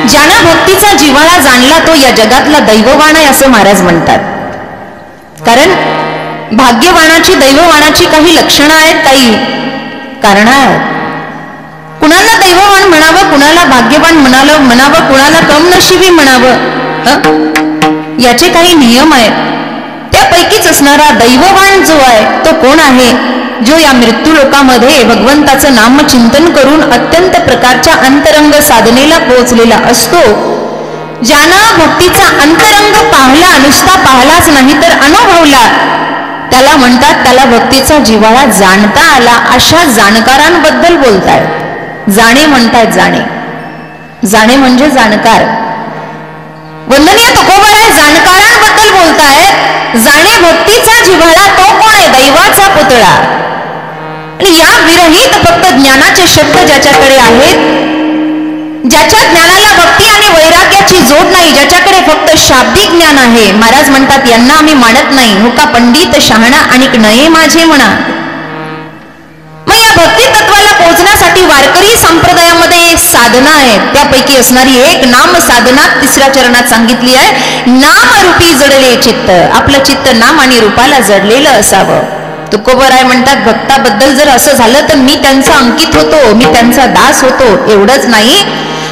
ज्यानं भक्तीचा जिव्हाळा जाणला तो या जगातला दैववाण आहे असं महाराज म्हणतात. कारण भाग्यवानाची दैववानाची काही लक्षणं आहेत, काही कारण आहेत. कुणाला दैववान म्हणावं, कुणाला भाग्यवान म्हणावं, कुणाला कमनशिबी म्हणावं, याचे काही नियम आहेत. त्यापैकीच असणारा दैववान जो आहे तो कोण आहे? जो या मृत्यू लोकामध्ये भगवंताचं नामचिंतन करून अत्यंत प्रकारच्या अंतरंग साधनेला पोहोचलेला असतो. ज्यानं भक्तीचा अंतरंग पाहला, नुसता पाहलाच नाही तर अनुभवला, त्याला म्हणतात त्याला भक्तीचा जिव्हाळा जाणता आला. अशा जाणकारांबद्दल बोलतायत. जाणे म्हणतायत, जाणे म्हणजे जाणकार. वंदनीय तुकोबराय जाणकारांबद्दल बोलतायत. जाणे भक्तीचा जिव्हाळा तो कोण आहे? दैवाचा पुतळा. आणि या विरहित फक्त ज्ञानाचे शब्द ज्याच्याकडे आहेत, ज्याच्या ज्ञानाला भक्ती आणि वैराग्याची जोड नाही, ज्याच्याकडे फक्त शाब्दिक ज्ञान आहे, महाराज म्हणतात यांना आम्ही मानत नाही. हो का पंडित शहाणा आणि नये माझे म्हणा. मग या भक्ती तत्वाला पोहोचण्यासाठी वारकरी संप्रदायामध्ये साधना आहे. त्यापैकी असणारी एक नाम साधना 3ऱ्या चरणात सांगितली आहे. नाम रूपी जडले चित्त. आपलं चित्त नाम आणि रूपाला जडलेलं असावं. तुकोबराय म्हणतात भक्ताबद्दल जर असं झालं तर मी त्यांचा अंकित होतो, मी त्यांचा दास होतो. एवढंच नाही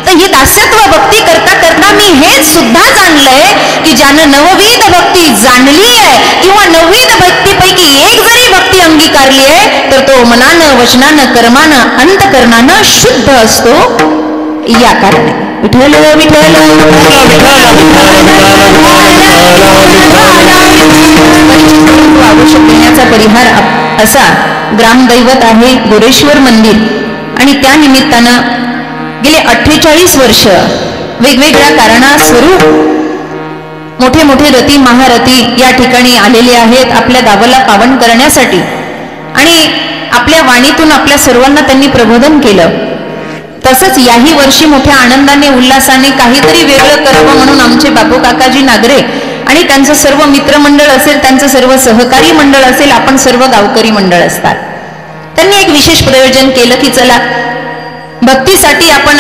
तर ही दास्यत्व भक्ती करता करता मी हेच सुद्धा जाणलंय की ज्यानं नवविध भक्ती जाणली आहे किंवा नवविध भक्तीपैकी एक जरी भक्ती अंगीकारली आहे तर तो मनानं, वचनानं, कर्मानं, अंतकरणानं शुद्ध असतो. या कारणे विठ्ठल विठ्ठल आवश्यक देण्याचा परिहार असा ग्रामदैवत आहे गोरेश्वर मंदिर. आणि त्या निमित्तानं गेले 48 वर्ष वेगवेगळ्या कारणास्वरूप मोठे मोठे रती महारथी या ठिकाणी आलेले आहेत आपल्या गावाला पावन करण्यासाठी. आणि आपल्या वाणीतून आपल्या सर्वांना त्यांनी प्रबोधन केलं. तसंच याही वर्षी मोठ्या आनंदाने उल्हासाने काहीतरी वेगळं करावं म्हणून आमचे बापू काकाजी नागरे आणि त्यांचं सर्व मित्रमंडळ असेल, त्यांचं सर्व सहकारी मंडळ असेल, आपण सर्व गावकरी मंडळ असतात, त्यांनी एक विशेष प्रयोजन केलं की चला भक्तीसाठी आपण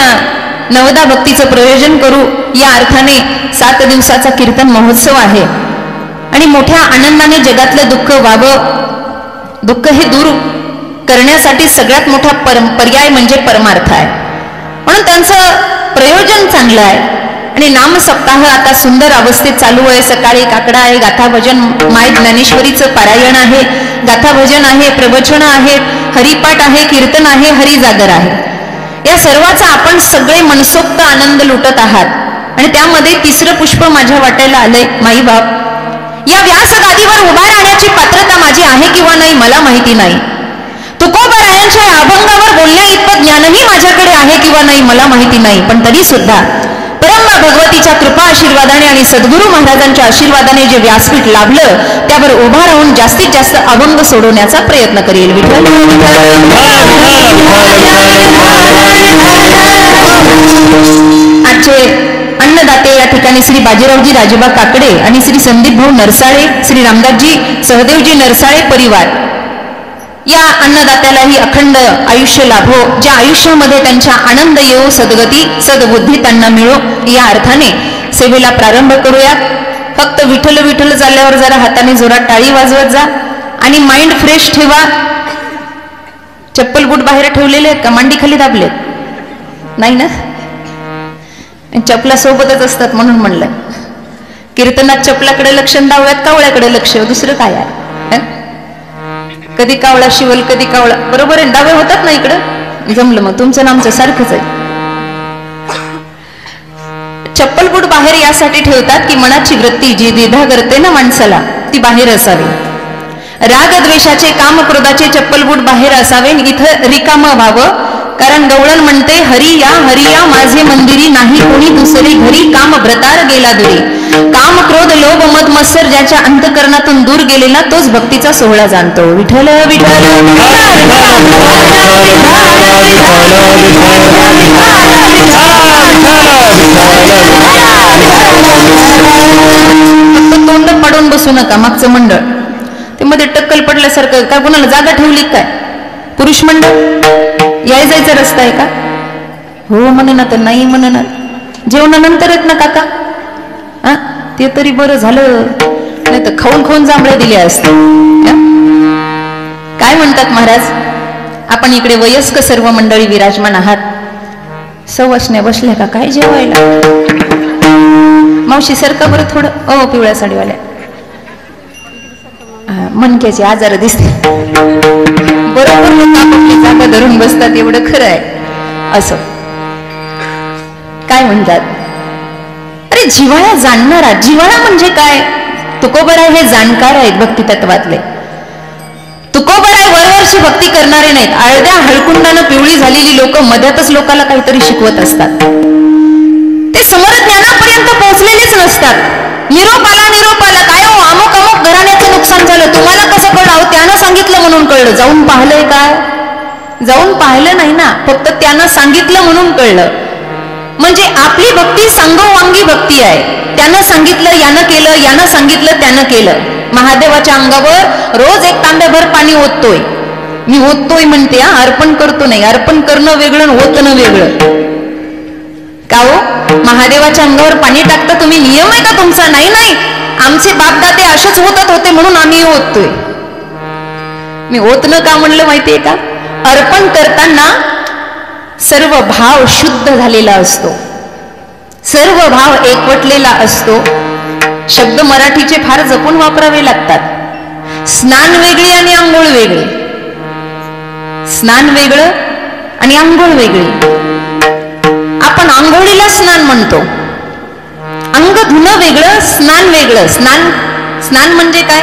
नवदा भक्तीचं प्रयोजन करू. या अर्थाने 7 दिवसाचा कीर्तन महोत्सव आहे आणि मोठ्या आनंदाने जगातलं दुःख व्हावं, दुःख हे दूर करण्यासाठी सगळ्यात मोठा पर्याय म्हणजे परमार्थ आहे. म्हणून त्यांचं प्रयोजन चांगलं आहे. आणि नाम सप्ताह आता सुंदर अवस्थेत चालू आहे. सकाळी काकडा आहे, गाथा भजन, माय ज्ञानेश्वरीचं पारायण आहे, गाथा भजन आहे, प्रवचन आहेत, हरिपाठ आहे, कीर्तन आहे, हरिजागर आहे. या सर्वाचा आपण सगळे मनसोक्त आनंद लुटत आहात. आणि त्यामध्ये 3रं पुष्प माझ्या वाट्याला आलंय. माई बाप, या व्यास गादीवर उभा राहण्याची पात्रता माझी आहे किंवा नाही मला माहिती नाही. तुकोबरायांच्या अभंगावर बोलण्या इतपत ज्ञानही माझ्याकडे आहे किंवा नाही मला माहिती नाही. पण तरी सुद्धा परम भगवतीच्या कृपा आशीर्वादाने आणि सद्गुरू महाराजांच्या आशीर्वादाने जे व्यासपीठ लाभलं त्यावर उभा राहून जास्तीत जास्त अभंग सोडवण्याचा प्रयत्न करेल. विठ्ठल आजचे अन्नदाते या ठिकाणी श्री बाजीरावजी राजेबा काकडे आणि श्री संदीप भाऊ नरसाळे, श्री रामदासजी सहदेवजी नरसाळे परिवार. या अन्नदात्यालाही अखंड आयुष्य लाभो. ज्या आयुष्यामध्ये त्यांच्या आनंद येऊ, सद्गती सद्बुद्धी त्यांना मिळो. या अर्थाने सेवेला प्रारंभ करूया. फक्त विठ्ठल विठ्ठल चालल्यावर जरा हाताने जोरात टाळी वाजवत जा आणि माइंड फ्रेश ठेवा. चप्पल बूट बाहेर ठेवलेले आहेत का? मांडी खाली दाबलेत नाही ना? चपला सोबतच असतात म्हणून म्हणलं. कीर्तनात चपलाकडे लक्ष, डाव्यात कावळ्याकडे लक्ष, दुसरं काय आहे? कधी कावळा शिवल कधी कावळा, बरोबर आहे. डावे होतात ना इकडं, जमलं. मग तुमचं नामचं सारखंच आहे. चप्पल बूट बाहेर यासाठी ठेवतात की मनाची वृत्ती जी द्विधा करते ना माणसाला ती बाहेर असावी. राग द्वेषाचे, काम क्रोधाचे चप्पल बूट बाहेर असावे. इथं रिकामं व्हावं. कारण गवळण म्हणते हरी या माझे मंदिरी, नाही कोणी दुसरी घरी, काम भ्रतार गेला दुरी. काम क्रोध लोभ मद मत्सर ज्याच्या अंतकरणातून दूर गेलेला तोच भक्तीचा सोहळा जाणतो. विठ्ठल विठ्ठल तोंड पाडून बसू नका. मागचं मंडळ ते मध्ये टक्कल पडल्यासारखं का? कोणाला जागा ठेवली काय? पुरुष मंडळ याय जायचा रस्ता आहे का? हो म्हणणार तर नाही म्हणणार. जेवणानंतर येत ना काका, हा ते तरी बरं झालं, नाही तर खाऊन खाऊन जांभळ्या दिल्या असते. काय म्हणतात महाराज, आपण इकडे वयस्क सर्व मंडळी विराजमान आहात, सवशण्या बसल्या का काय जेवायला? मावशी सरका बरं थोडं, पिवळ्या साडीवाल्या, मनक्याचे आजार दिसते, बरोबर आपली जागा धरून बसतात, एवढं खरं आहे. असं काय म्हणतात, अरे जिव्हाळा जाणणारा, जिव्हाळा म्हणजे काय? तुकोबराय हे जाणकार आहेत भक्ती तत्वातले. तुकोबराय वरवरची भक्ती करणारे नाहीत. अर्ध्या हळकुंडानं पिवळी झालेली लोक मध्यातच लोकांना काहीतरी शिकवत असतात. ते समर्थ ज्ञानापर्यंत पोहोचलेलेच नसतात. निरोप आला काय हो, अमुक अमुक घराण्याचं नुकसान झालं, तुम्हाला कसं कळलं? त्यानं सांगितलं म्हणून कळलं. जाऊन पाहिलंय काय? जाऊन पाहिलं नाही ना, फक्त त्यानं सांगितलं म्हणून कळलं. म्हणजे आपली भक्ती सांगोवांगी भक्ती आहे. त्यानं सांगितलं यानं केलं, यानं सांगितलं त्यानं केलं. महादेवाच्या अंगावर रोज एक तांब्याभर पाणी ओततोय. मी ओततोय म्हणते, अर्पण करतो नाही. अर्पण करणं वेगळं, ओतणं वेगळं. का हो, महादेवाच्या अंगावर पाणी टाकता तुम्ही, नियम आहे का तुमचा? नाही नाही, आमचे बापदाते असेच होतच होते म्हणून आम्ही ओततोय. मी ओतणं का म्हणलं माहितीये का? अर्पण करताना सर्व भाव शुद्ध झालेला असतो, सर्व भाव एकवटलेला असतो. शब्द मराठीचे फार जपून वापरावे लागतात. स्नान वेगळे आणि आंघोळ वेगळे, स्नान वेगळं आणि आंघोळ वेगळी. आपण आंघोळीला स्नान म्हणतो, अंग धुणं वेगळं, स्नान वेगळं. स्नान म्हणजे काय?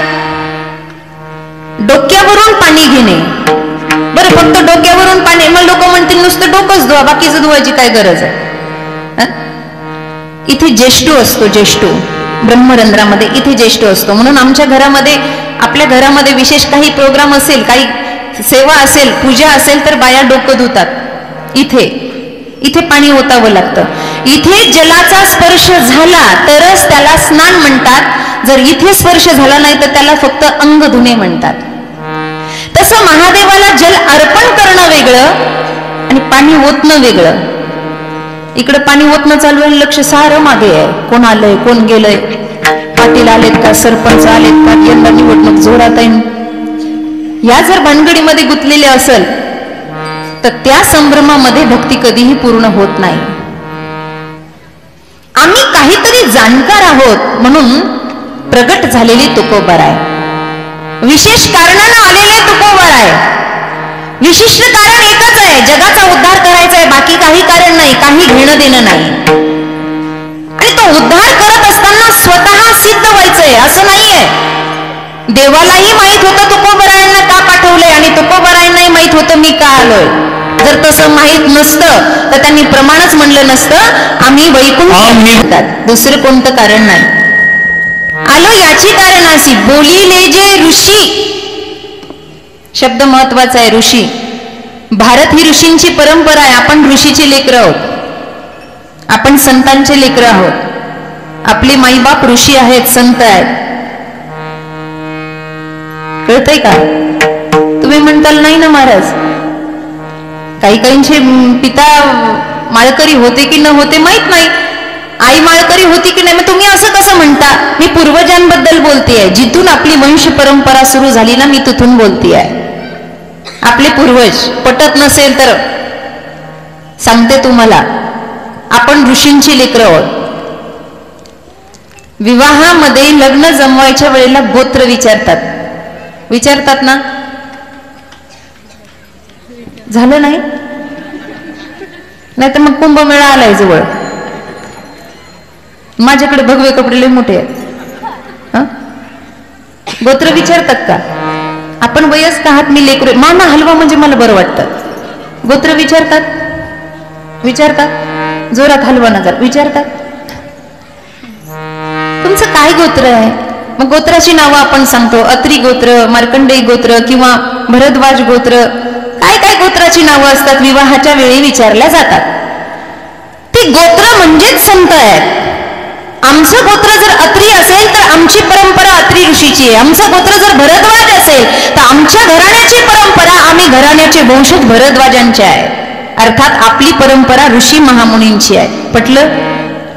डोक्यावरून पाणी घेणे. बरं, फक्त डोक्यावरून पाणी, मग लोक म्हणतील नुसतं डोकंच धुवा, बाकीचं धुवायची काय गरज आहे? इथे ज्येष्ठू असतो, ज्येष्ठू ब्रह्मरंध्रामध्ये इथे ज्येष्ठू असतो. म्हणून आमच्या घरामध्ये, आपल्या घरामध्ये विशेष काही प्रोग्राम असेल, काही सेवा असेल, पूजा असेल, तर बाया डोकं धुतात. इथे पाणी ओतावं लागतं. इथे जलाचा स्पर्श झाला तरच त्याला स्नान म्हणतात. जर इथे स्पर्श झाला नाही तर त्याला फक्त अंग धुणे म्हणतात. तसं महादेवाला जल अर्पण करणं वेगळं आणि पाणी ओतणं वेगळं. इकडं पाणी ओतणं चालू आहे, लक्ष सारं मागे आहे. कोण आलंय, कोण गेलंय, पाटील आलेत का, सरपंच आलेत का, यंदा निवडणूक जोरात आहे. या जर भानगडीमध्ये गुंतलेले असेल तर त्या संभ्रमामध्ये भक्ती कधीही पूर्ण होत नाही. आम्ही काहीतरी जाणकार आहोत म्हणून प्रगट झालेली तुकोबराय, विशेष कारणानं आलेले तुकोबराय. विशिष्ट कारण एकच आहे, जगाचा उद्धार करायचा आहे, बाकी काही कारण नाही, काही घेणं देणं नाही. आणि तो उद्धार करत असताना स्वतः सिद्ध व्हायचंय असं नाहीये. देवालाही माहित होतं तुकोबरायांना का पाठवलंय आणि तुकोबरायांनाही माहित होतं मी का आलोय. जर तसं माहित नसतं तर त्यांनी प्रमाणच म्हणलं नसतं, आम्ही वैकुंठ. दुसरं कोणतं कारण नाही. आलो याची कारणासी बोलिले जे ऋषी. शब्द महत्वाचा आहे, ऋषी. भारत ही ऋषींची परंपरा आहे. आपण ऋषीचे लेकरं आहोत, आपण संतांचे लेकरं आहोत. आपले माईबाप ऋषी आहेत, संत आहेत. कळतंय का? तुम्ही म्हणताल नाही ना महाराज, काही काहींचे पिता माळकरी होते की न होते माहित नाही, आई माळकरी होती की नाही. मग तुम्ही असं कसं म्हणता? मी पूर्वजांबद्दल बोलतेय, जिथून आपली वंश परंपरा सुरू झाली ना, मी तिथून बोलतेय. आपले पूर्वज पटत नसेल तर सांगते तुम्हाला, आपण ऋषींची लेकरं आहोत. विवाहामध्ये लग्न जमवायच्या वेळेला गोत्र विचारतात ना. झालं नाही तर मग कुंभमेळा आलाय जवळ. माझ्याकडे भगवे कपडे लय मोठे आहेत. गोत्र विचारतात का? आपण वयस्क आहात, मी लेकरू. माना हलवा म्हणजे मला बरं वाटतं. गोत्र विचारतात जोरात हलवा नजर विचारतात. तुमचं काय गोत्र आहे? मग गोत्राची नावं आपण सांगतो, अत्री गोत्र, मार्कंडेय गोत्र किंवा भरद्वाज गोत्र. काय काय गोत्राची नावं असतात, विवाहाच्या वेळी विचारल्या जातात. ती गोत्र म्हणजेच संत आहेत. आमचं गोत्र जर अत्री असेल तर आमची परंपरा अत्री ऋषीची आहे. आमचं गोत्र जर भरद्वाज असेल तर आमच्या घराण्याची परंपरा, आम्ही घराण्याचे वंशज भरद्वाजांचे आहे. अर्थात आपली परंपरा ऋषी महामुनींची आहे. पटलं?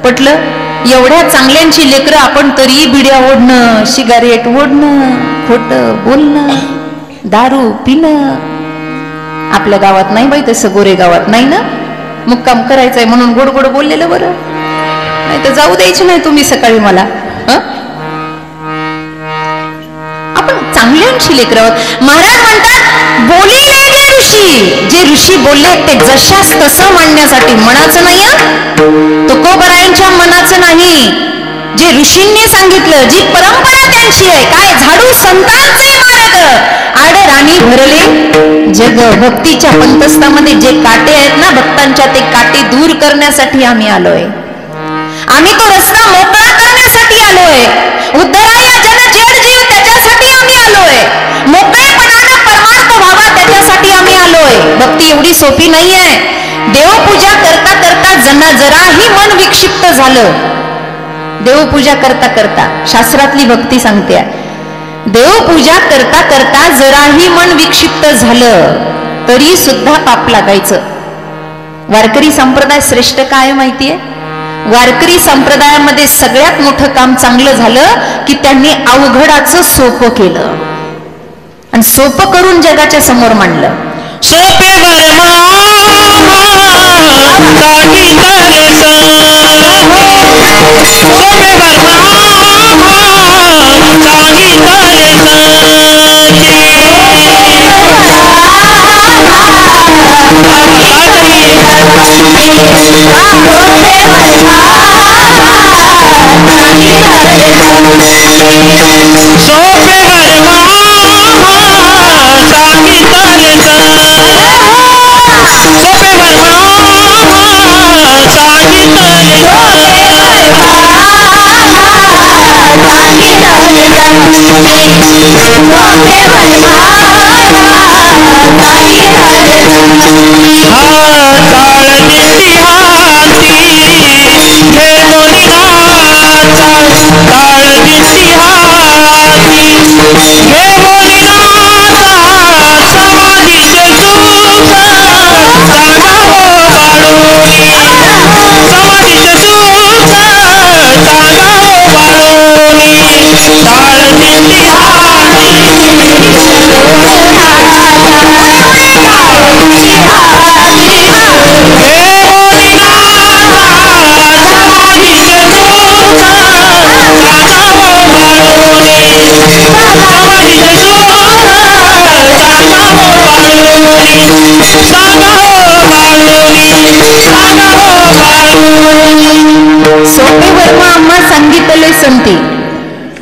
पटलं? एवढ्या चांगल्यांची लेकरं आपण तरी बिड्या ओढणं, सिगारेट ओढणं, खोटं बोलणं, दारू पिणं. आपल्या गावात नाही बाई तसं, गोरे गावात नाही ना. मुक्काम करायचंय म्हणून गोड गोड बोललेलं बरं, नाही तर जाऊ द्यायची नाही तुम्ही सकाळी मला. आपण चांगल्यांची लेकरं आहोत. महाराज म्हणतात बोलिले जे ऋषी, जे ऋषी बोलले ते जशास तसं मांडण्यासाठी, मनाचं नाही तुकोबरायांच्या मनाचं नाही, जे ऋषींनी सांगितलं, जी परंपरा त्यांची आहे. काय झाडू संतांचे मार्ग, आड राणी भरले जग. भक्तीच्या पंथस्थामध्ये जे काटे आहेत ना भक्तांच्या, ते काटे दूर करण्यासाठी आम्ही आलोय. आम्ही तो रस्ता मोकळा करण्यासाठी आलोय. उद्धराया जन जेड जीव त्याच्यासाठी आम्ही आलोय. मोकळेपणानं परमार्थ व्हावा त्याच्यासाठी आम्ही आलोय. भक्ती एवढी सोपी नाहीये. देवपूजा करता करता जराही मन विक्षिप्त झालं, देवपूजा करता करता, शास्त्रातली भक्ती सांगते, देवपूजा करता करता जराही मन विक्षिप्त झालं तरी सुद्धा पाप लागायचं. वारकरी संप्रदाय श्रेष्ठ काय माहितीये? वारकरी संप्रदायामध्ये सगळ्यात मोठं काम चांगलं झालं की त्यांनी अवघडाचं सोपं केलं आणि सोपं करून जगाच्या समोर मांडलं. सोपे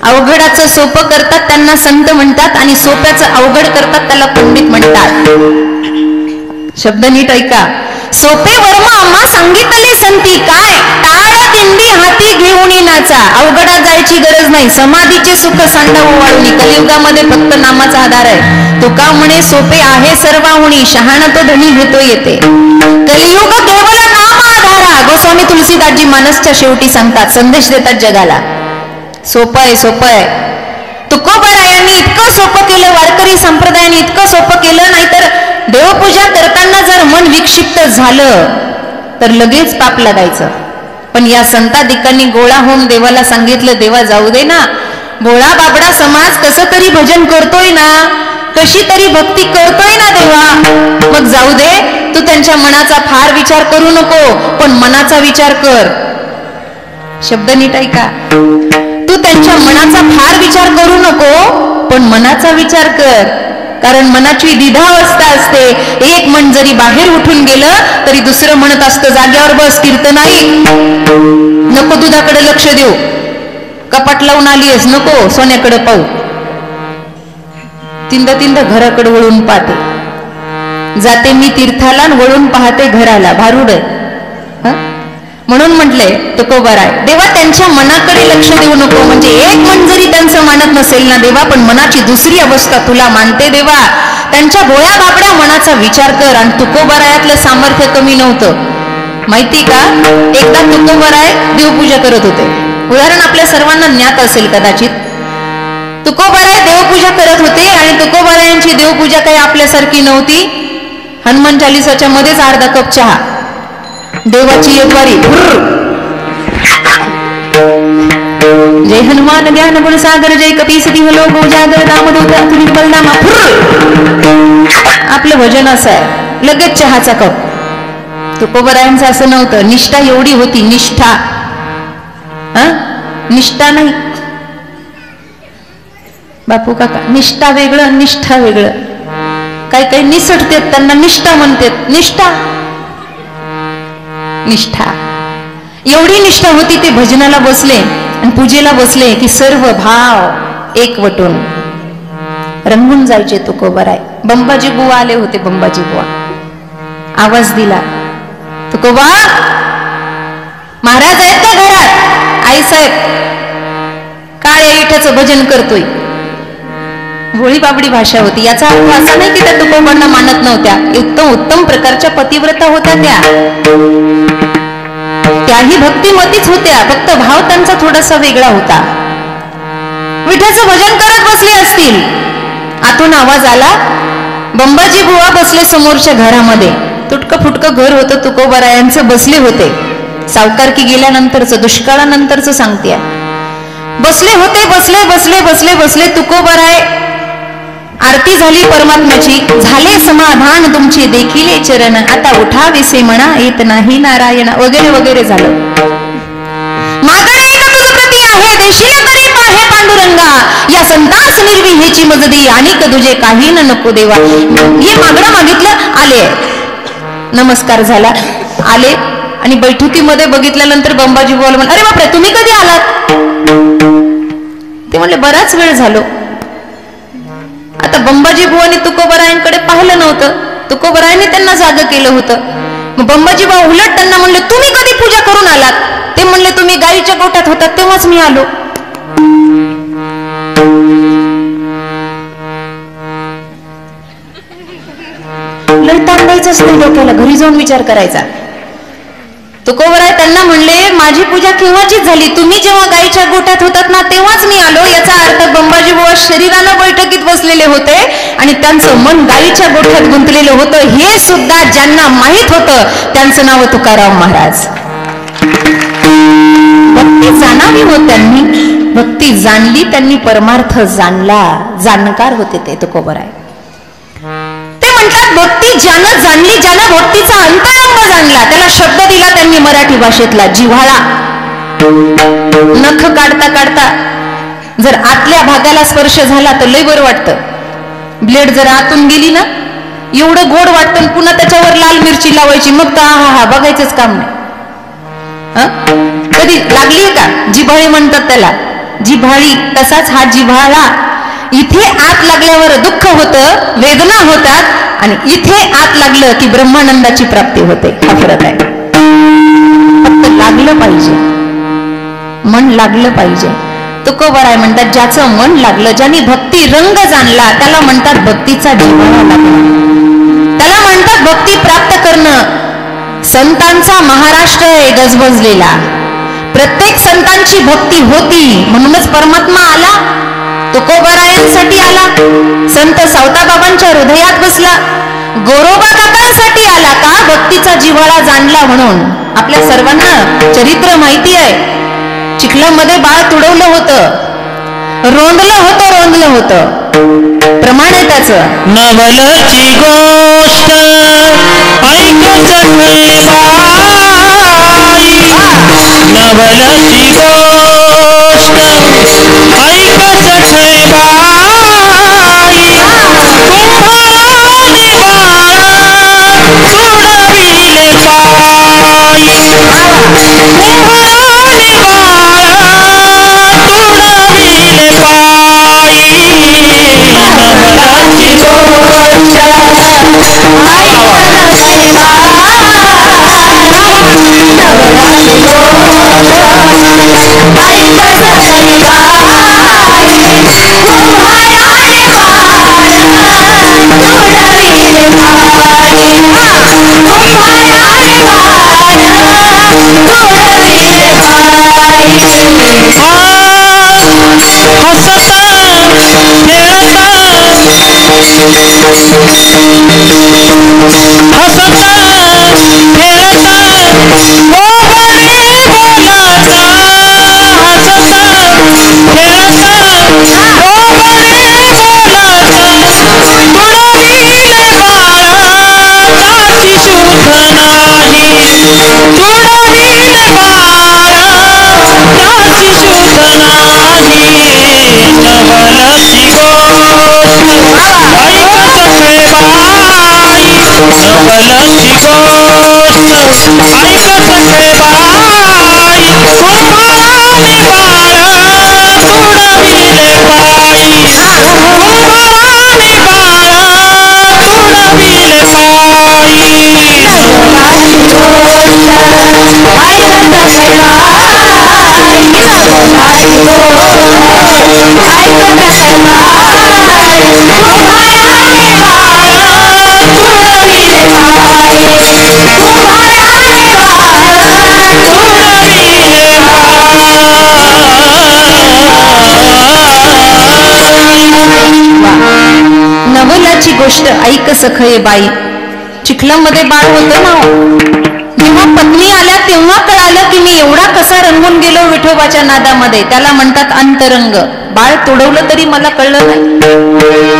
अवघडाचं सोपं करतात त्यांना संत म्हणतात आणि सोप्याचं अवघड करतात त्याला पंडित म्हणतात. शब्द नीट ऐका. सोपे वर्म आम्हा सांगितले संती, काय टाळ दिंडी हाती घेऊन नाचा. अवघडात जायची गरज नाही. समाधीचे सुख सांडा ओवाळून. कलियुगामध्ये फक्त नामाचा आधार आहे. तुका म्हणे सोपे आहे सर्वाहुनी, शहाणा तो धनी घेतो येते. कलियुग केवळ नाम आधारा. गोस्वामी तुलसीदासजी मानसच्या शेवटी सांगतात, संदेश देतात जगाला. सोपं आहे, सोपं आहे. तुकोबरायांनी इतकं सोपं केलं, वारकरी संप्रदायाने इतकं सोपं केलं. नाहीतर देवपूजा करताना जर मन विक्षिप्त झालं तर लगेच पाप लागायचं. पण या संतादिकांनी गोळा होऊन देवाला सांगितलं, देवा जाऊ दे ना, भोळा बाबडा समाज कसं तरी भजन करतोय ना, कशी तरी भक्ती करतोय ना देवा, मग जाऊ दे. तू त्यांच्या मनाचा फार विचार करू नको, पण मनाचा विचार कर. शब्द नीट ऐका. तू त्यांच्या मनाचा फार विचार करू नको, पण मनाचा विचार कर. कारण मनाची द्विधावस्था असते. एक मन जरी बाहेर उठून गेलं तरी दुसरं म्हणत असतं, जाग्यावर बस, कीर्तन नाही, नको दुधाकडे लक्ष देऊ, कपाट लावून आलीयस, नको सोन्याकडे पाहू. तिंद तिंद घराकडे वळून पाहते. जाते मी तीर्थाला वळून पाहते घराला. भारूड. म्हणून म्हटले तुकोबाराय, देवा त्यांच्या मनाकडे लक्ष देऊ नको. म्हणजे एक मन जरी त्यांचं मानत नसेल ना देवा, पण मनाची दुसरी अवस्था तुला मानते देवा. त्यांच्या भोळ्या बाबड्या मनाचा विचार कर. आणि तुकोबारायातलं सामर्थ्य कमी नव्हतं माहिती का. एकदा तुकोबाराय देवपूजा करत होते. उदाहरण आपल्या सर्वांना ज्ञात असेल कदाचित. तुकोबाराय देवपूजा करत होते आणि तुकोबारायांची देवपूजा काही आपल्यासारखी नव्हती. हनुमान चालीसाच्या मध्येच अर्धा कप चहा, देवाची येतवारी, जय हनुमान ज्ञान गुण सागर, जय कपीस तिह लोक उजागर, दामोदर अतुलित बलनामा. आपलं भजन असं आहे. लगेच चहाचा कप. तुकोबरायांचं असं नव्हतं. निष्ठा एवढी होती. निष्ठा निष्ठा नाही बापू काका. निष्ठा वेगळं, निष्ठा वेगळं. काही काही निसटतात त्यांना निष्ठा म्हणतात. निष्ठा निष्ठा एवढी निष्ठा होती. ते भजनाला बसले आणि पूजेला बसले की सर्व भाव एकवटून रंगून जायचे. तुकोबराय. बंबाजी बुवा आले होते. बंबाजी बुवा आवाज दिला, तुकोबा महाराज आहेत का घरात? आई साहेब काळ्या इठाचं भजन करतोय. भोळी बाबडी भाषा होती. याचा अर्थ असा नाही की त्या तुकोबांना मानत नव्हत्या. उत्तम उत्तम प्रकारच्या पतिव्रता होत्या त्याही भक्तिमतीच होत्या. फक्त भाव त्यांचा थोडासा वेगळा होता. विठ्याचं भजन करत बसले असतील. आतून आवाज आला. बंबाजी बुवा बसले समोरच्या घरामध्ये. तुटकं फुटकं घर होतं. तुकोबरायांचं बसले होते. सावकारकी गेल्यानंतरचं, दुष्काळानंतरचं सांगते. बसले होते. बसले बसले बसले बसले तुकोबराय. आरती झाली परमात्म्याची. झाले समाधान तुमचे देखिले चरण, आता उठाविसे म्हणा येत नाही नारायण, वगैरे वगैरे झालं. मागणे एक तुझ प्रती आहे, देशील तरी पाहे पांडुरंगा, या संतास निर्विहेची मजदी, अनेक तुझे काही न नको देवा. हे मागणं मागितलं. आले. नमस्कार झाला. आले आणि बैठकीमध्ये बघितल्यानंतर बंबाजी बुवा म्हणले, अरे बापरे तुम्ही कधी आलात? ते म्हणले बराच वेळ झालो. आता बंबाजी बुवानी तुकोबरायांकडे पाहिलं नव्हतं. तुकोबरायांनी त्यांना जाग केलं होतं. मग बंबाजी बुवा उलट त्यांना म्हणले, तुम्ही कधी पूजा करून आलात? ते म्हणले तुम्ही गाईच्या गोठ्यात होतात तेव्हाच मी आलो. लढतां द्यायचंच नाही डोक्याला, घरी जाऊन विचार करायचा. तुकोबराय त्यांना म्हणले माझी पूजा केव्हाचीच झाली, तुम्ही जेव्हा गाईच्या गोठ्यात होतात ना तेव्हाच मी आलो. याचा अर्थ बंबाजी बुवा शरीरानं बैठकीत बसलेले होते आणि त्यांचं मन गाईच्या गोठ्यात गुंतलेलं होतं. हे सुद्धा ज्यांना माहित होतं त्यांचं नाव तुकाराम महाराज. भक्ती जाणावी हो त्यांनी, भक्ती जाणली त्यांनी, परमार्थ जाणला. जाणकार होते ते तुकोबराय. म्हणतात भक्ती ज्यानं जाणली, ज्यानं भक्तीचा अंतरंग जाणला, त्याला शब्द दिला त्यांनी मराठी भाषेतला जिव्हाळा. नख काढता काढता जर आतल्या भागाला स्पर्श झाला तर लय बरं वाटतं. ब्लेड जर आतून गेली ना एवढं गोड वाटतं. पुन्हा त्याच्यावर लाल मिरची लावायची, मग तर हा बघायचंच काम नाही. कधी लागली का? जिव्हाळी म्हणतात त्याला, जिव्हाळी. तसाच हा जिव्हाळा. इथे आत लागल्यावर दुःख होतं, वेदना होतात, आणि इथे आत लागलं की ब्रह्मानंदाची प्राप्ती होते. हा फरक आहे. फक्त लागलं पाहिजे, मन लागलं पाहिजे. तुकोबराय म्हणतात ज्याचं मन लागलं, ज्यांनी भक्ती रंग जाणला त्याला म्हणतात भक्तीचा जिव्हाळा लागला. त्याला म्हणतात भक्ती प्राप्त करणं. संतांचा महाराष्ट्र आहे गजबजलेला. प्रत्येक संतांची भक्ती होती म्हणूनच परमात्मा आला. तुकोबरायांसाठी आला. संत सावताबाबांच्या हृदयात बसला. गोरोबा काकांसाठी आला का? भक्तीचा जिव्हाळा जाणला म्हणून. आपल्या सर्वांना चरित्र माहिती आहे. चिखलामध्ये बाळ तुडवलं होतं, रोंदलं होतं. प्रमाण आहे त्याचं. नवलची गोष्ट ऐकत नाही बाई, नवलची गोष्ट ऐकत नाही बाई, कुंभाराने बाळा तुडविले पायी, कुंभाराने बाळा तुडविले पायी. नवलची गोष्ट हसता विठ्ठलाची गोष्ट ऐकत रे बाई कुंभाराने बाळ तुडविले पायी कुंभाराने बाळ तुडविले नवलाची गोष्ट ऐक सखये बाई. चिखलामध्ये बाळ होतं ना, जेव्हा पत्नी आल्या तेव्हा कळालं की मी एवढा कसा रंगून गेलो विठोबाच्या नादामध्ये. त्याला म्हणतात अंतरंग. बाळ तोडवलं तरी मला कळलं नाही.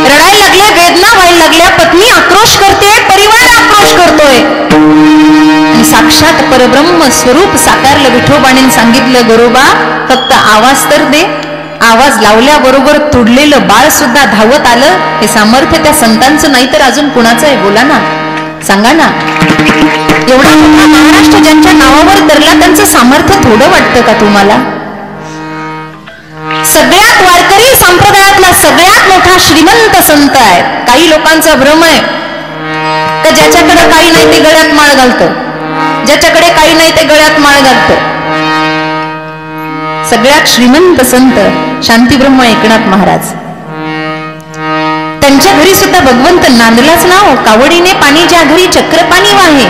रडायला लागले, वेदना व्हायला लागल्या, पत्नी आक्रोश करते, परिवार आक्रोश करतोय. आणि साक्षात परब्रह्म स्वरूप साकारलं विठोबाने. सांगितलं गरोबा फक्त आवाज तर दे. आवाज लावल्याबरोबर तुडलेलं बाळ सुद्धा धावत आलं. हे सामर्थ्य त्या संतांचं नाही तर अजून कुणाचं आहे? बोला ना, सांगा ना. एवढा मोठा महाराष्ट्र ज्यांच्या नावावर तरला त्यांचं सामर्थ्य थोडं वाटतं का तुम्हाला? सगळ्यात वारकरी संप्रदायातला सगळ्यात मोठा श्रीमंत संत आहे. काही लोकांचा भ्रम आहे तर ज्याच्याकडे काही नाही ते गळ्यात माळ घालतं, ज्याच्याकडे काही नाही ते गळ्यात माळ घालतं. सगळ्यात श्रीमंत संत शांतीब्रह्म एकनाथ महाराज. त्यांच्या घरी सुद्धा भगवंत नांदलाच नाव. कावडीने पाणी ज्या घरी चक्र पाणी वाहे.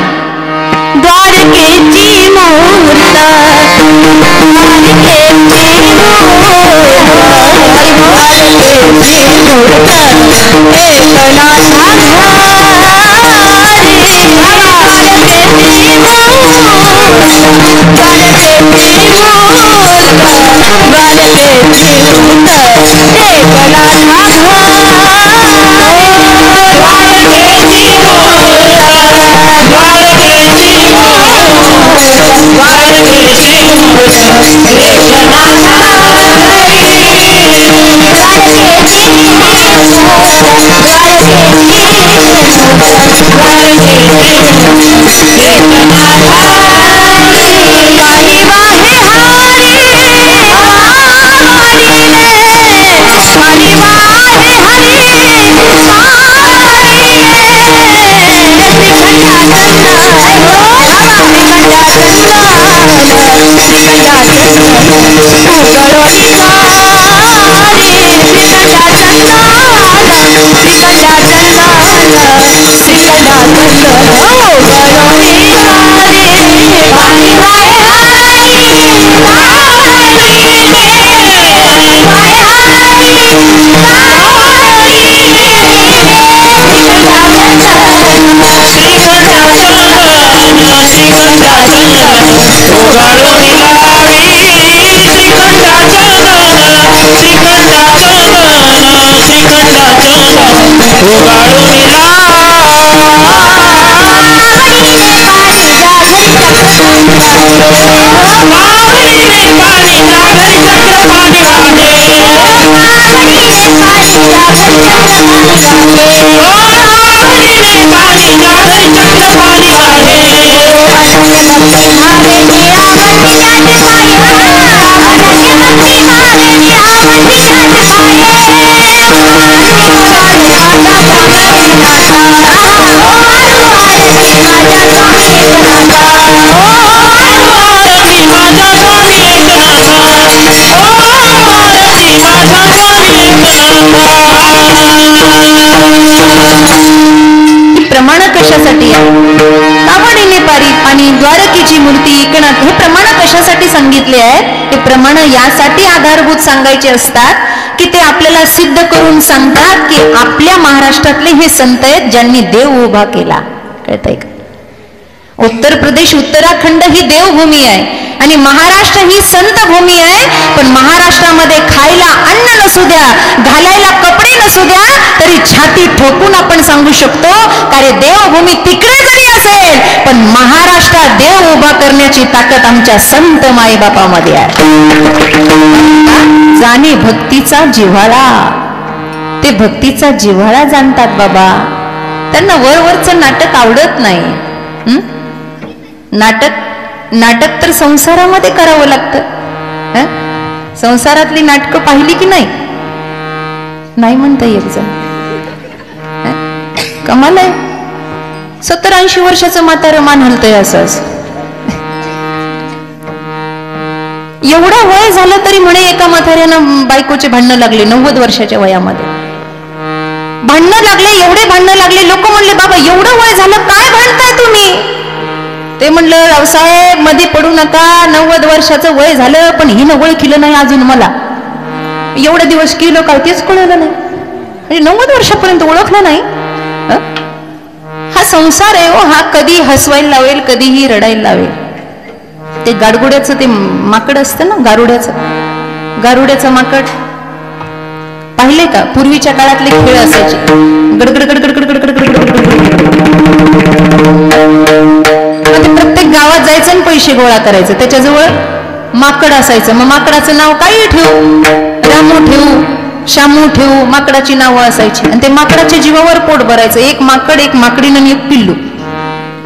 द्वारकेची मूर्त हे प्रमाण कशासाठी सांगितले आहेत? हे प्रमाण यासाठी आधारभूत सांगायचे असतात की ते आपल्याला सिद्ध करून सांगतात की आपल्या महाराष्ट्रातले हे संत आहेत ज्यांनी देव उभा केला. कळतंय का? उत्तर प्रदेश उत्तराखंड ही देवभूमी आहे आणि महाराष्ट्र ही संत भूमी आहे. पण महाराष्ट्रामध्ये खायला अन्न नसू द्या, घालायला कपडे नसू द्या, तरी छाती ठोकून आपण सांगू शकतो कारण देवभूमी तिकडे जरी असेल पण महाराष्ट्रात देव उभा करण्याची ताकद आमच्या संत माईबापामध्ये आहे. जाणे भक्तीचा जिव्हाळा, ते भक्तीचा जिव्हाळा जाणतात बाबा. त्यांना वरवरचं नाटक आवडत नाही. नाटक तर संसारामध्ये करावं लागतं. संसारातली नाटकं पाहिली की नाही? नाही म्हणता एक जण. कमाल आहे. 70-80 वर्षाचं म्हातारं मान हलतंय असं. एवढं वय झालं तरी म्हणे एका म्हाताऱ्यानं बायकोचे भांडणं लागले 90 वर्षाच्या वयामध्ये. भांडणं लागले, एवढे भांडणं लागले. लोक म्हणले बाबा एवढं वय झालं काय भांडताय तुम्ही? ते म्हणलं रावसाहेब मध्ये पडू नका, 90 वर्षाचं वय झालं पण हिनं ओळखलं नाही अजून मला. एवढे दिवस केलं काय तेच कळलं नाही. म्हणजे 90 वर्षापर्यंत ओळखलं नाही. हा संसार आहे हो. हा कधी हसवायला लावेल, कधीही रडायला लावेल. ते गाडगुड्याचं ते माकड असतं ना, गारुड्याचं माकड पाहिले का? पूर्वीच्या काळातले खेळ असायचे. गडगड गडगड गडगड गडगड गडगड. प्रत्येक गावात जायचं आणि पैसे गोळा करायचं. त्याच्याजवळ माकड असायचं. मग माकडाचं नाव काही ठेवू, रामू ठेवू, शामू ठेवू, माकडाची नावं असायची. आणि ते माकडाच्या जीवावर पोट भरायचं. एक माकड, एक माकडीन आणि एक पिल्लू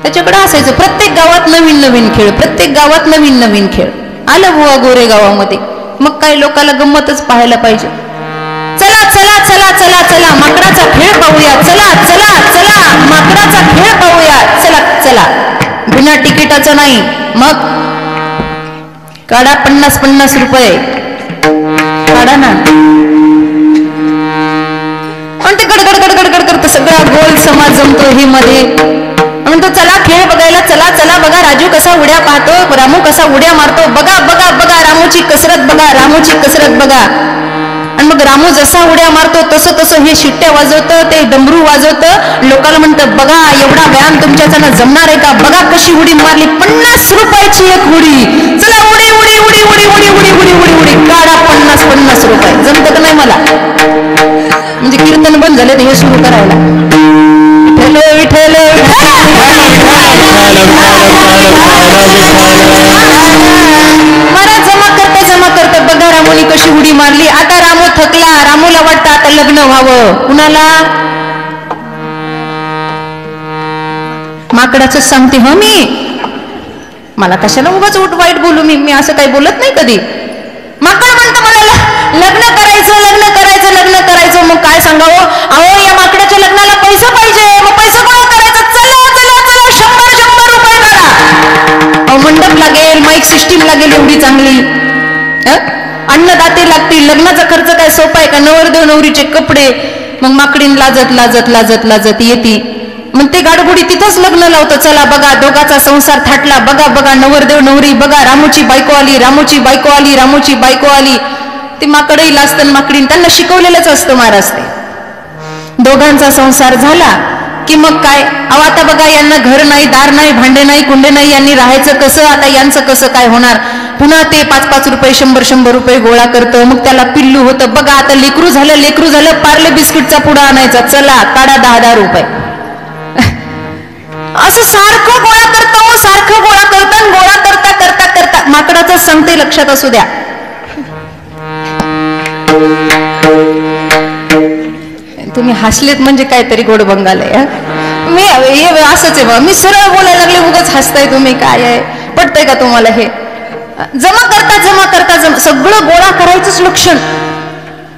त्याच्याकडे असायचं. प्रत्येक गावात नवीन नवीन खेळ, प्रत्येक गावात नवीन नवीन खेळ. आलं बुवा गोरे गावामध्ये. मग काही लोकांना गंमतच पाहायला पाहिजे. चला चला चला चला चला माकडाचा खेळ पाहूया. चला चला चला माकडाचा खेळ पाहूया. चला चला. बिना तिकिटाचा नाही. मग काढा 50-50 रुपये काढा ना. आणि ते गडगड गडगड गड करतं. सगळा गोल समाज जमतो ही मध्ये. म्हणतो चला खेळ बघायला. चला चला बघा राजू कसा उड्या पाहतो, रामू कसा उड्या मारतो. बघा बघा बघा रामूची कसरत बघा, रामूची कसरत बघा. आणि मग रामू जसा उड्या मारतो तसं तसं हे शिट्ट्या वाजवतं, ते डमरू वाजवतं. लोकांना म्हणतं बघा एवढा व्यायाम तुमच्याच्यानं जमणार आहे का? बघा कशी उडी मारली. 50 रुपयाची एक उडी. चला उडी उडी उडी उडी उडी उडी उडी उडी उडी काढा. 50-50 रुपये. जमतं का नाही मला? म्हणजे कीर्तन बंद झाले तर हे सुरू करायला. विठ्ठल विठ्ठल जमा करतं. बघा रामूनी कशी उडी मारली. आता रामू थकला. रामूला वाटतं आता लग्न व्हावं. कुणाला? माकडाच सांगते हो मी. मला कशाला उगाच वाईट बोलू. मी असं काही बोलत नाही कधी. माकड म्हणतं मला लग्न करायचं लग्न करायचं लग्न करायचं. मग काय सांगावं? अहो या माकडाच्या लग्नाला पैसा पाहिजे. मग पैसा गोळा करायचा. चला चला चला 100 रुपये काढा. अहो मंडप लागेल, माईक सिस्टीम लागेल एवढी चांगली. अन्नदाते लागतील. लग्नाचा खर्च काय सोपा आहे का? नवरदेव नवरीचे कपडे. मग माकडीन लाजत लाजत लाजत लाजत येते. मग ते गाडगुडी तिथंच लग्न लावतं. चला बघा दोघाचा संसार थाटला. बघा बघा नवरदेव नवरी. बघा रामूची बायको आली, रामूची बायको आली, रामूची बायको आली. ते माकडही लाजतं माकडीन. त्यांना शिकवलेलंच असतं महाराज. ते दोघांचा संसार झाला की मग काय? अहो आता बघा यांना घर नाही, दार नाही, भांडे नाही, कुंडे नाही. यांनी राहायचं कसं? आता यांचं कसं काय होणार? पुन्हा ते 5-5 रुपये 100 रुपये गोळा करतं. मग त्याला पिल्लू होतं. बघा आता लेकरू झालं. पार्ले बिस्किटचा पुडा आणायचा. चला काढा 10-10 रुपये. असं सारखं गोळा करतो. सारखं गोळा करतं. गोळा करता करता करता माकडाचं सांगते लक्षात असू द्या. तुम्ही हसलेत म्हणजे काहीतरी गोड बंगाल मी असंच आहे बा. मी सरळ बोलायला लागले उगाच हसताय तुम्ही. काय आहे? पटतंय का तुम्हाला हे? जमा करता सगळं गोळा करायचंच लक्षण.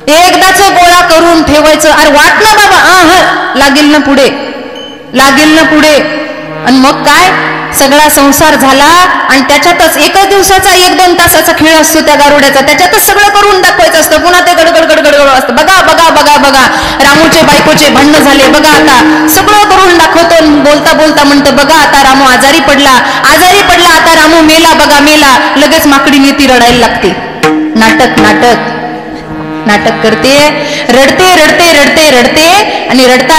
एकदाच गोळा करून ठेवायचं. अरे वाट ना बाबा. लागेल ना पुढे. आणि मग काय? सगळा संसार झाला. आणि त्याच्यातच एकच दिवसाचा 1-2 तासाचा खेळ असतो त्या गारुड्याचा. त्याच्यातच सगळं करून दाखवायचं असतं. पुन्हा ते गडगड गडगड असतं. बघा बघा बघा बघा रामूचे बायकोचे भांडणं झाले. बघा आता सगळं करून दाखवतो. बोलता बोलता म्हणतं बघा आता रामू आजारी पडला. आता रामू मेला. बघा मेला. लगेच माकडी नेती रडायला लागते. नाटक करते. रडते आणि रडता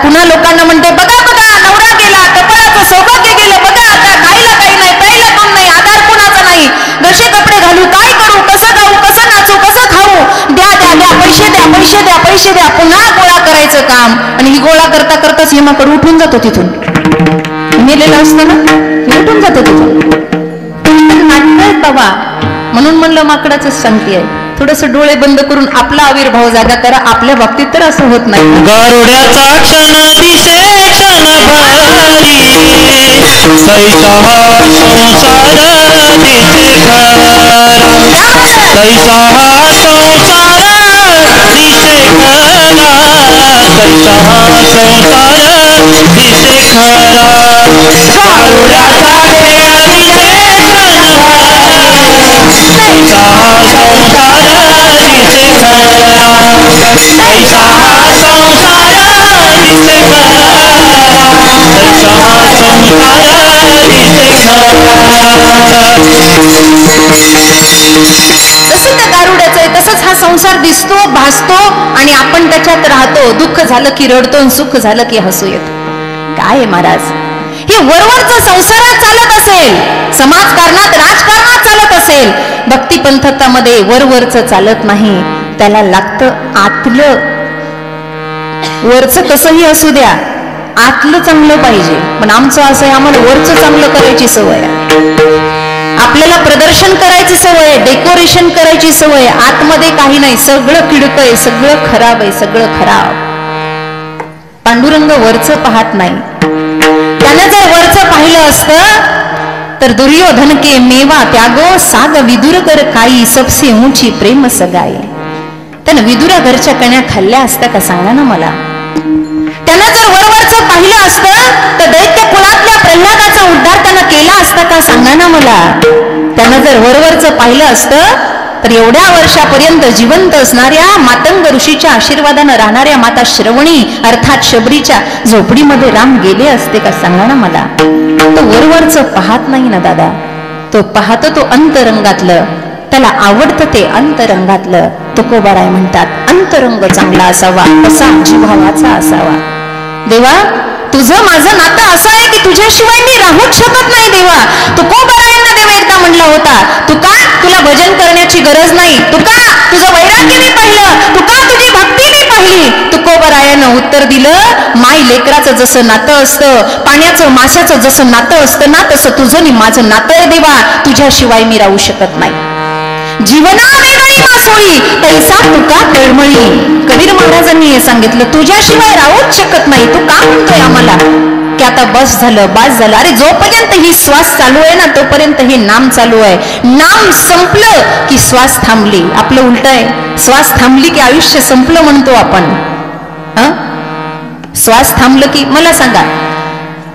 पुन्हा लोकांना म्हणते बघा बघा नवरा गेला, कपाळाचं सौभाग्य गेलं. बघा आता खायला काही नाही, प्यायला काम नाही, आधार कोणाचा नाही, कसे कपडे घालू, काय करू, कसं जाऊ, कसं नाचू, कसं खाऊ, द्या पैसे द्या. पुन्हा गोळा करायचं काम. आणि ही गोळा करता करताच हे माकड उठून जातो तिथून. मेलेलं असतं ना, उठून जातो तिथून. नाटक आहेत बाबा. म्हणून म्हणलं माकडाचंच सांगते आहे. थोडस डोळे बंद करून आपला आविर्भाव जागा करा. आपल्या बाबतीत तर असं होत नाही. गारुड्याचा क्षण दिसे क्षण भरी कैसा संसार दिसे खरा कैसा संसार दिसे खरा कैसा संसार दिसे खरा गारुडाचा खेळ दिसे क्षण भरी कैसा संसार दिसे खरा कैसा संसार दिसे खरा कैसा संसार दिसे जसं त्या गारुड्याचं आहे तसंच हा संसार दिसतो भासतो आणि आपण त्याच्यात राहतो. दुःख झालं की रडतो आणि सुख झालं की हसू येत. काय आहे महाराज, हे वरवरचं संसारात चालत असेल, समाजकारणात राजकारणात चालत असेल, भक्ती पंथकामध्ये वरवरचं चालत नाही. त्याला लागतं आतलं. वरचं कसंही असू द्या, आतलं चांगलं पाहिजे. पण आमचं असं आहे, आम्हाला वरचं चांगलं करायची सवय आहे, आपल्याला प्रदर्शन करायची सवय आहे, डेकोरेशन करायची सवय आहे. आतमध्ये काही नाही, सगळं किडक आहे, सगळं खराब आहे, सगळं खराब. पांडुरंग वरचं पाहत नाही. त्यानं जर वरचं पाहिलं असतं तर दुर्योधन के मेवा त्यागो साग विदुर कर काही सबसे ऊंची प्रेम सगाई. त्यानं विदुरा घरच्या कण्या खाल्ल्या असत्या का सांगा ना मला. त्यानं जर वरवरचं पाहिलं असतं तर दैत्य कुळातल्या प्रल्हादाचा उद्धार त्यानं केला असता का सांगा ना मला. त्यानं जर वरवरचं पाहिलं असतं तर एवढ्या वर्षापर्यंत जिवंत असणाऱ्या मातंग ऋषीच्या आशीर्वादानं राहणाऱ्या माता श्रवणी अर्थात शबरीच्या झोपडीमध्ये राम गेले असते का सांगा ना मला. तो वरवरचं पाहत नाही ना दादा, तो पाहतो तो अंतरंगातलं, त्याला आवडतं ते अंतरंगातलं. तुकोबाराय म्हणतात अंतरंग चांगला असावा तसा जिव्हावाचा असावा. देवा तुझं माझं नातं असं आहे की तुझ्याशिवाय मी राहूच शकत नाही. देवा तुकोबारायांना देव एकदा म्हणला होता, तुका तुला भजन करण्याची गरज नाही, तुका तुझं वैराग्य मी पाहिलं, तुका तुझी भक्ती मी पाहिली. तुकोबारायानं उत्तर दिलं, माई लेकराचं जसं नातं असतं, पाण्याचं माशाचं जसं नातं असतं ना, तसं तुझं आणि माझं नातं आहे देवा. तुझ्याशिवाय मी राहू शकत नाही. जीवना वेगळी मासोळी तैसा तुका तळमळी. कबीर महाराजांनी हे सांगितलं, तुझ्याशिवाय राहूच शकत नाही. तू का म्हणतोय आम्हाला की आता बस झालं बास झालं. अरे जोपर्यंत ही श्वास चालू आहे ना तोपर्यंत हे नाम चालू आहे. नाम संपलं की श्वास थांबली. आपलं उलट आहे, श्वास थांबली की आयुष्य संपलं म्हणतो आपण. श्वास थांबलं की मला सांगा,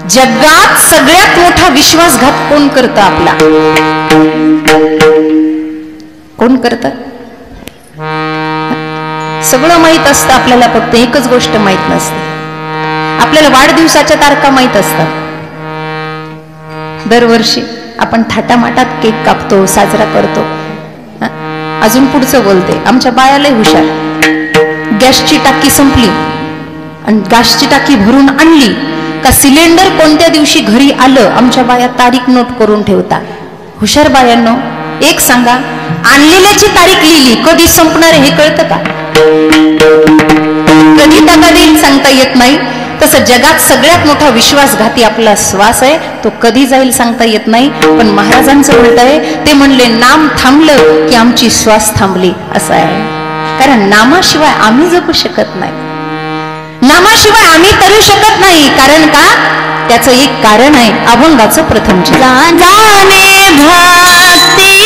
जगात सगळ्यात मोठा विश्वासघात कोण करतं आपला? कोण करतं? सगळं माहित असतं आपल्याला, फक्त एकच गोष्ट माहित नसते. आपल्याला वाढदिवसाच्या तारखा माहित असतात. दरवर्षी आपण थाटामाटात केक कापतो, साजरा करतो. अजून पुढचं बोलते, आमच्या बायालाही हुशार. गॅसची टाकी संपली आणि गॅसची टाकी भरून आणली का सिलेंडर कोणत्या दिवशी घरी आलं आमच्या बाया तारीख नोट करून ठेवतात. हुशार बायांनो, एक सांगा, आणलेल्याची तारीख लिहिली, कधी संपणार हे कळतं का? कधी टाका देईल सांगता येत नाही. तसं जगात सगळ्यात मोठा विश्वासघाती आपला श्वास आहे, तो कधी जाईल सांगता येत नाही. पण महाराजांचं उलट आहे, ते म्हणले नाम थांबलं की आमची श्वास थांबली असं आहे. कारण नामाशिवाय आम्ही जगू शकत नाही, नामाशिवाय आम्ही तरू शकत नाही. कारण का? त्याचं एक कारण आहे, अभंगाचं प्रथम जाणे भक्ती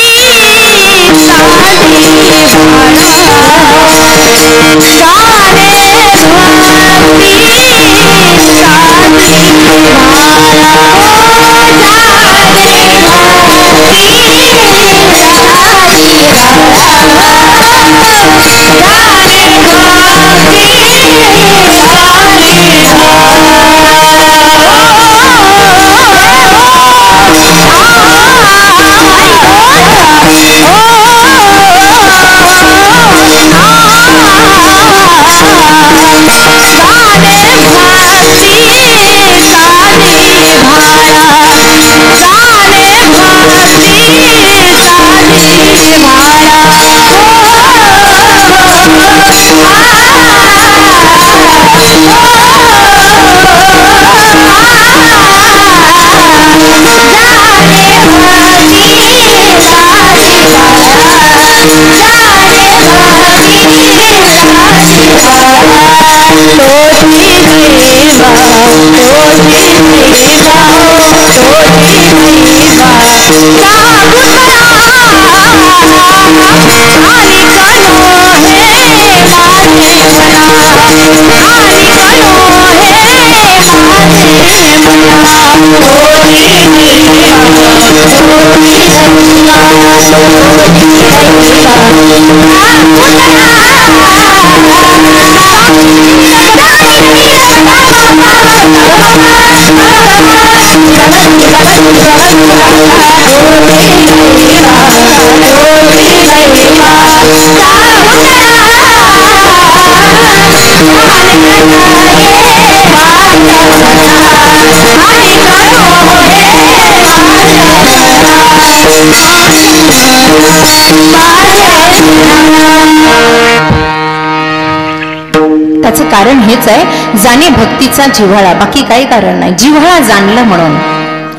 त्याचं कारण हेच आहे, जाणे भक्तीचा जिव्हाळा, बाकी काही कारण नाही. जिव्हाळा जाणलं म्हणून.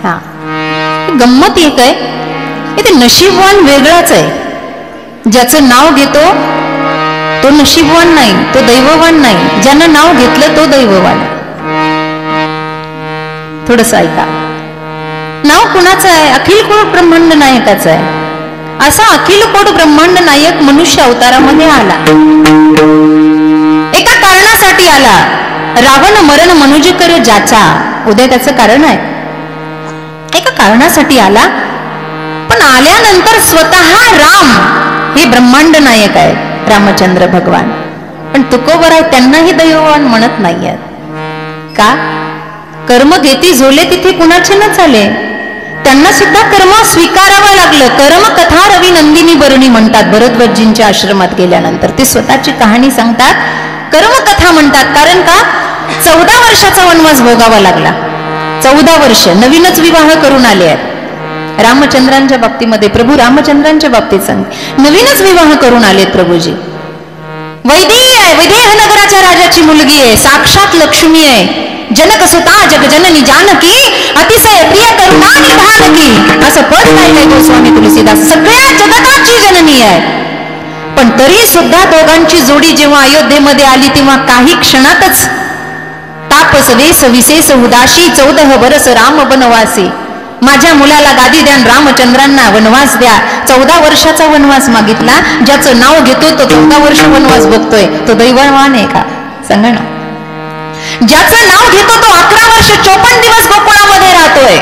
हा गंमत एक आहे, ते नशीबवान वेगळाच आहे. ज्याचं नाव घेतो तो नशीबवान नाही, तो दैववान नाही. ज्यानं नाव घेतलं तो दैववान. थोडस ऐका. नाव कुणाचं आहे? अखिल कोट ब्रह्मांड नायकाचं आहे. असा अखिल कोट ब्रह्मांड नायक मनुष्य अवतारामध्ये आला. एका कारणासाठी आला. रावण मरण मनुज कर ज्याचा. उद्या त्याचं कारण आहे. एका कारणासाठी आला, पण आल्यानंतर स्वतः राम हे ब्रह्मांड नायक आहे, रामचंद्र भगवान. पण तुकोबर आहे त्यांनाही दैववान म्हणत नाहीये. का? कर्म घेती झोले तिथे कुणाचे न चाले. त्यांना सुद्धा कर्म स्वीकारावं लागलं. कर्म कथा रवी नंदिनी बरुणी म्हणतात भरद्वाजजींच्या आश्रमात गेल्यानंतर. ते स्वतःची कहाणी सांगतात, कर्मकथा म्हणतात. कारण का? 14 वर्षाचा वनवास भोगावा लागला. 14 वर्ष. नवीनच विवाह करून आले आहेत. रामचंद्रांच्या बाबतीमध्ये, प्रभू रामचंद्रांच्या बाबतीत सांगते, नवीनच विवाह करून आलेत प्रभूजी. वैदेही आहे, वैदेह नगराच्या राजाची मुलगी आहे, साक्षात लक्ष्मी आहे. जनक सुता जग जननी जानकी, अतिशय प्रिय करुणा निधानकी. असं पद पाहिलंय गोस्वामी तुलसीदास. सगळ्या जगताची जननी आहे. पण तरी सुद्धा दोघांची जोडी जेव्हा अयोध्येमध्ये आली तेव्हा काही क्षणातच तापस वेस विशेष उदासी 14 वर्ष राम वनवासी. माझ्या मुलाला गादी द्या, रामचंद्रांना वनवास द्या. 14 वर्षाचा वनवास मागितला. ज्याचं नाव घेतो तो 14 वर्ष वनवास बघतोय, तो दैववान आहे का? सांगा ना. ज्याचं नाव घेतो तो 11 वर्ष 54 दिवस गोकुळामध्ये राहतोय.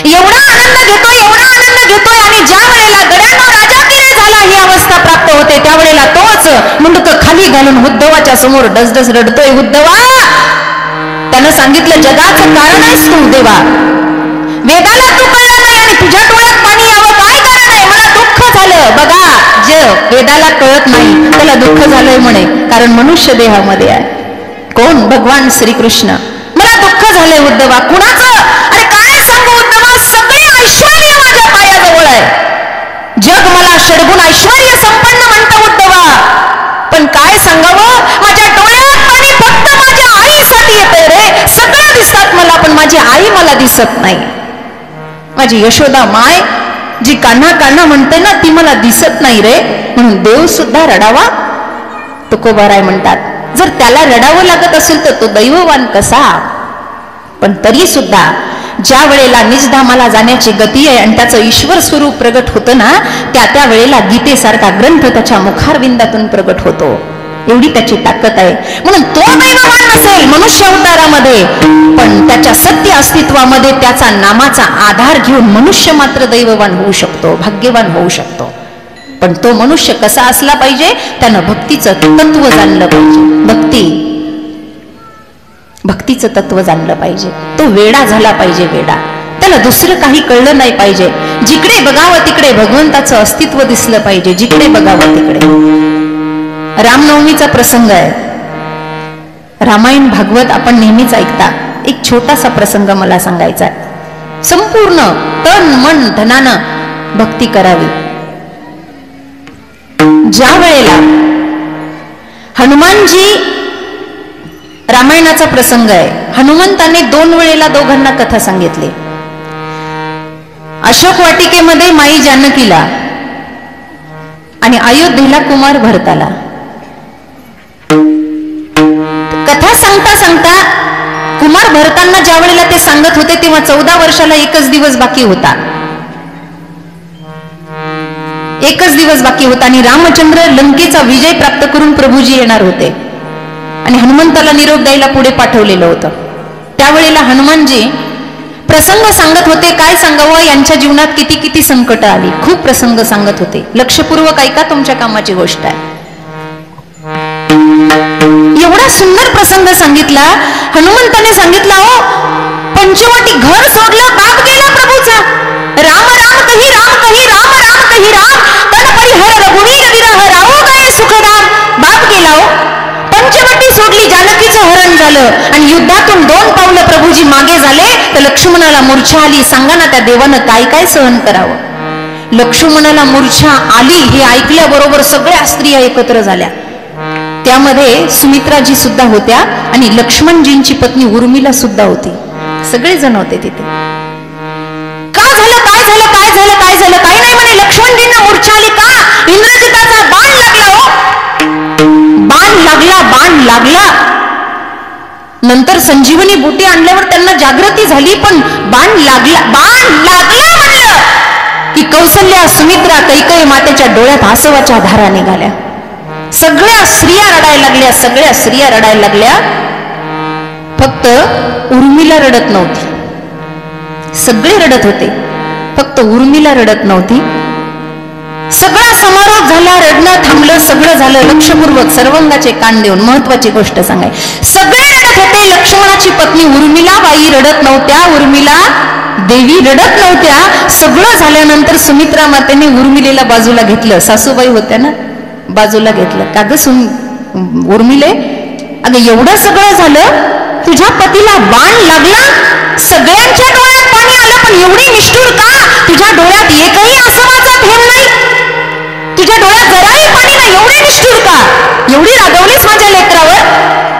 एवढा आनंद घेतोय, एवढा आनंद घेतोय. आणि ज्या वेळेला गड्यांना राजा किरे झाला ही अवस्था प्राप्त होते, त्यावेळेला तोच मुंडक खाली घालून उद्धवाच्या समोर डसडस रडतोय. उद्धवा, त्यानं सांगितलं जगाचं कारण आहेस तू देवा. वेदाला तू कळलं नाही आणि तुझ्या डोळ्यात पाणी यावं काय कारण आहे? मला दुःख झालं. बघा, जे वेदाला कळत नाही त्याला दुःख झालंय म्हणे, कारण मनुष्य देहामध्ये आहे. कोण? भगवान श्रीकृष्ण. मला दुःख झालंय उद्धवा. कुणाचं? अरे काय सांगू उद्धवा, सगळे ऐश्वर्य माझ्या पायाजवळ आहे. जग मला षडगुण ऐश्वर्य संपन्न म्हणतं उद्धवा. पण काय सांगावं, माझ्या डोळ्यात पाणी फक्त माझ्या आईसाठी येते रे. सगळं दिसतात मला, पण माझी आई मला दिसत नाही. माझी यशोदा माय जी कान्हा कान्हा म्हणते ना, ती मला दिसत नाही रे. म्हणून देव सुद्धा रडावा. तुकोबाराय म्हणतात, जर त्याला रडावं लागत असेल तर तो दैववान कसा? पण तरी सुद्धा ज्या वेळेला निजधामाला जाण्याची गती आहे आणि त्याचं ईश्वर स्वरूप प्रगट होतं ना, त्या वेळेला गीतेसारखा ग्रंथ त्याच्या मुखारविंदातून प्रगट होतो. एवढी त्याची ताकद आहे. म्हणून तो दैववान नसेल मनुष्य अवतारामध्ये, पण त्याच्या सत्य अस्तित्वामध्ये त्याचा नामाचा आधार घेऊन मनुष्य मात्र दैववान होऊ शकतो, भाग्यवान होऊ शकतो. पण तो मनुष्य कसा असला पाहिजे? त्यानं भक्तीचं तत्व जाणलं पाहिजे. भक्तीचं तत्व जाणलं पाहिजे. तो वेडा झाला पाहिजे. वेडा. त्याला दुसरं काही कळलं नाही पाहिजे. जिकडे बघावं तिकडे भगवंताचं अस्तित्व दिसलं पाहिजे. जिकडे बघावं तिकडे. रामनवमीचा प्रसंग आहे. रामायण भागवत आपण नेहमीच ऐकता. एक छोटासा प्रसंग मला सांगायचा आहे. संपूर्ण तन मन धनानं भक्ती करावी. ज्या वेळेला हनुमानजी, रामायणाचा प्रसंग आहे, हनुमंताने 2 वेळेला दोघांना कथा सांगितली. अशोक वाटिकेमध्ये माई जानकीला आणि अयोध्येला कुमार भरताला. कथा सांगता सांगता कुमार भरतांना ज्या वेळेला ते सांगत होते तेव्हा 14 वर्षाला एकच दिवस बाकी होता. एकच दिवस बाकी होता आणि रामचंद्र लंकेचा विजय प्राप्त करून प्रभूजी येणार होते आणि हनुमंताला निरोप द्यायला पुढे पाठवलेलं होतं. त्यावेळेला हनुमानजी प्रसंग सांगत होते. काय सांगावं, यांच्या जीवनात किती किती संकट आली. खूप प्रसंग सांगत होते. लक्षपूर्वक ऐका, तुमच्या कामाची गोष्ट आहे. एवढा सुंदर प्रसंग सांगितला. हनुमंताने सांगितला, हो पंचवटी घर सोडलं, बाप गेला प्रभूचा. राम राम कही राम कही राम राम कही राम, तन परिहर रघुवीर विरह राहू गए सुखदाम. बाप गेला हो, पंचवटी सोडली, जानकीचं हरण झालं आणि युद्धातून 2 पावलं प्रभूजी मागे झाले तर लक्ष्मणाला मूर्छा आली. सांगा ना त्या देवानं काय काय सहन करावं. लक्ष्मणाला मूर्छा आली हे ऐकल्याबरोबर सगळ्या स्त्रिया एकत्र झाल्या. त्यामध्ये सुमित्राजी सुद्धा होत्या आणि लक्ष्मणजींची पत्नी उर्मिला सुद्धा होती. सगळे जण होते तिथे. काय झालं काय झालं काय झालं काय झालं, काही नाही म्हणे. लक्ष्मणजींना मूर्छा आली का? इंद्रजिताचा बाण लागला हो. बाण लागला, बाण लागला. नंतर संजीवनी बुटी आणल्यावर त्यांना जागृती झाली, पण बाण लागला, बाण लागला म्हणलं की कौसल्या, सुमित्रा, कैकेयी मातेच्या डोळ्यात आसवाच्या धारा निघाल्या. सगळ्या स्त्रिया रडायला लागल्या, सगळ्या स्त्रिया रडायला लागल्या. फक्त उर्मिला रडत नव्हती. सगळे रडत होते, फक्त उर्मिला रडत नव्हती. सगळा समारोप झाला, रडणं थांबलं, सगळं झालं. लक्षपूर्वक सर्वांगाचे कान देऊन महत्वाची गोष्ट सांगाय. सगळे रडत होते, लक्ष्मणाची पत्नी उर्मिला बाई रडत नव्हत्या, उर्मिला देवी रडत नव्हत्या. सगळं झाल्यानंतर सुमित्रा मातेने उर्मिलेला बाजूला घेतलं. सासूबाई होत्या ना, बाजूला घेतलं. का ग उर्मिले, अगं एवढं सगळं झालं, तुझ्या पतीला बाण लागला, सगळ्यांच्या डोळ्यात पाणी आलं, पण एवढी निष्ठुर का? तुझ्या डोळ्यात एकही आसवाचा थेंब नाही, तुझ्या डोळ्यात जराही पाणी नाही, एवढी निष्ठुर का? एवढी रागवलीस माझ्या लेकरावर?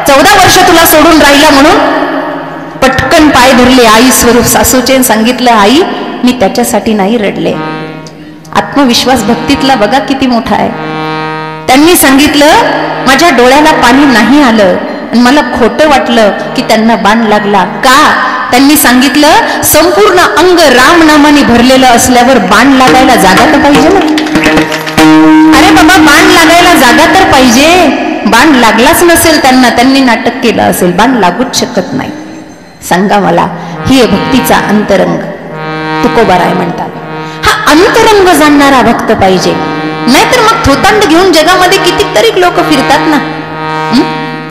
14 वर्ष तुला सोडून राहिला म्हणून? पटकन पाय धरले आई स्वरूप सासूचे, सांगितलं, आई मी त्याच्यासाठी नाही रडले. आत्मविश्वास भक्तीतला बघा किती मोठा आहे. त्यांनी सांगितलं, माझ्या डोळ्याला पाणी नाही आलं आणि मला खोटं वाटलं की त्यांना बाण लागला. का? त्यांनी सांगितलं, संपूर्ण अंग रामनामाने भरलेलं असल्यावर बाण लागायला जागा तर पाहिजे ना. अरे बाबा, बाण लागायला जागा तर पाहिजे. बाण लागलाच नसेल त्यांना, त्यांनी नाटक केलं असेल. बाण लागूच शकत नाही. सांगा मला, ही भक्तीचा अंतरंग तुकोबाराय म्हणतात. हा अंतरंग जाणणारा भक्त पाहिजे. नाहीतर मग थोतांड घेऊन जगामध्ये कितीतरी लोक फिरतात ना.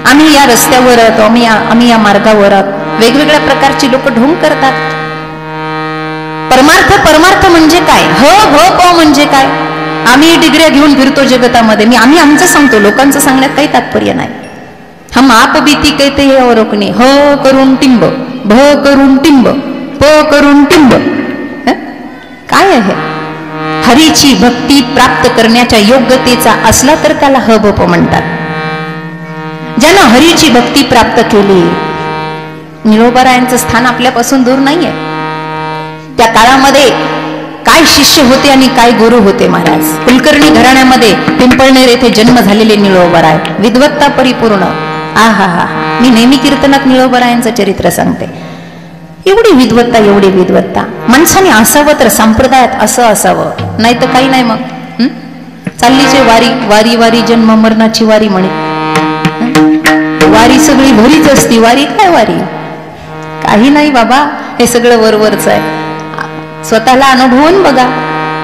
आम्ही या रस्त्यावर आहोत, आम्ही या मार्गावर आहोत. वेगवेगळ्या प्रकारची लोक ढोंग करतात. परमार्थ म्हणजे काय? हो म्हणजे काय? आम्ही डिग्र्या घेऊन फिरतो जगतामध्ये. आम्ही आमचं सांगतो, लोकांचं सांगण्यात काही तात्पर्य नाही. हम आप बीती कहते हैं और रोकणे. ह करून टिंब, भ करून टिंब, प करून टिंब. काय आहे? हरीची भक्ती प्राप्त करण्याच्या योग्यतेचा असला तर त्याला हबप म्हणतात. ज्यानं हरीची भक्ती प्राप्त केली, निळोबारायांचं स्थान आपल्यापासून दूर नाहीये. त्या काळामध्ये काय शिष्य होते आणि काय गुरु होते महाराज. कुलकर्णी घराण्यामध्ये पिंपळनेर येथे जन्म झालेले निळोबाराय, विद्वत्ता परिपूर्ण. आहा, मी नेहमी कीर्तनात निळोबारायांचं चरित्र सांगते. एवढी विद्वत्ता, एवढी विद्वत्ता. माणसाने असावं तर संप्रदायात असं असावं, नाही तर काही नाही. मग चाललीचे वारी, वारी वारी जन्म मरणाची वारी म्हणे. वारी सगळी भरीच असती. वारी काय वारी? काही नाही बाबा, हे सगळं वरवरच आहे. स्वतःला अनुभवून बघा.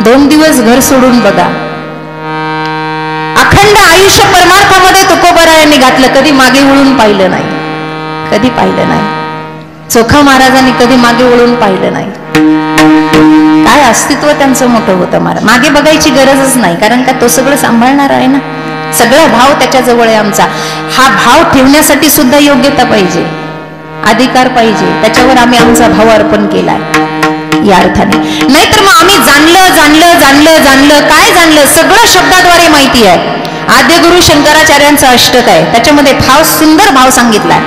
2 दिवस घर सोडून बघा. अखंड आयुष्य परमार्थामध्ये तुकोबारायांनी घातलं. कधी मागे वळून पाहिलं नाही, कधी पाहिलं नाही. चोखा महाराजांनी कधी मागे वळून पाहिलं नाही. काय अस्तित्व त्यांचं मोठं होतं. महाराज मागे बघायची गरजच नाही, कारण का तो सगळं सांभाळणार आहे ना. सगळा भाव त्याच्याजवळ आहे आमचा. हा भाव ठेवण्यासाठी सुद्धा योग्यता पाहिजे, अधिकार पाहिजे. त्याच्यावर आम्ही आमचा भाव अर्पण केलाय या अर्थाने. नाहीतर मग आम्ही जाणलं काय जाणलं? सगळं शब्दाद्वारे माहिती आहे. आद्यगुरु शंकराचार्यांचं अष्टक आहे, त्याच्यामध्ये भाव, सुंदर भाव सांगितलाय.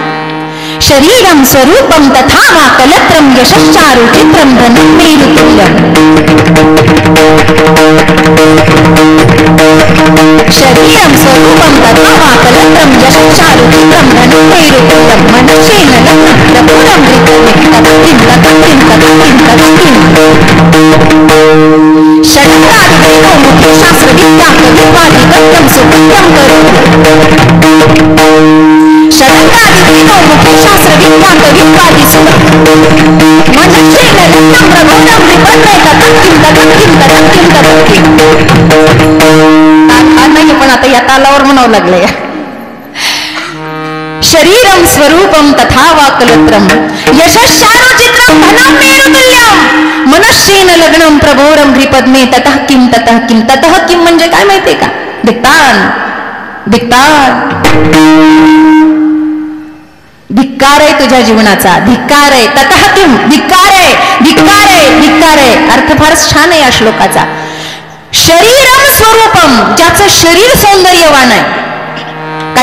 शरीरम स्वरूपम तथा वा कलत्रम यशश्चारु चित्रम धनं मेरुतुल्यम. शरीरम स्वरूपम तथा वा कलत्रम यशश्चारुचित्रम धनुर्वैरुल्यम मनश्चेन लग्नं प्रभुरमृतमेतत्किं तत्किं तत्किं तत्किं षडङ्गादिवेदो मुखे शास्त्रविद्यां कवित्वादिगद्यं सुगद्यं करोति षडङ्गादिवेदो मुखे शास्त्रविद्यां कवित्वादिसुगद्यं मनश्चेन लग्नं प्रभुरमृतमेतत्किं तत्किं तत्किं तत्किं नाही पण आता या तालावर म्हणावं लागले शरीरम स्वरूपम तथा वा कलत्रम यशश्चारुचित्रम धनं मेरुतुल्यम मनश्चेन लग्नं प्रभोरम ह्रीपद्मे ततः किं म्हणजे काय माहितीये का धिक्कार आहे तुझ्या जीवनाचा धिक्कार आहे ततः किं धिक्कार आहे अर्थ फारच छान आहे या श्लोकाचा शरीरम स्वरूपम ज्याचं शरीर सौंदर्यवान आहे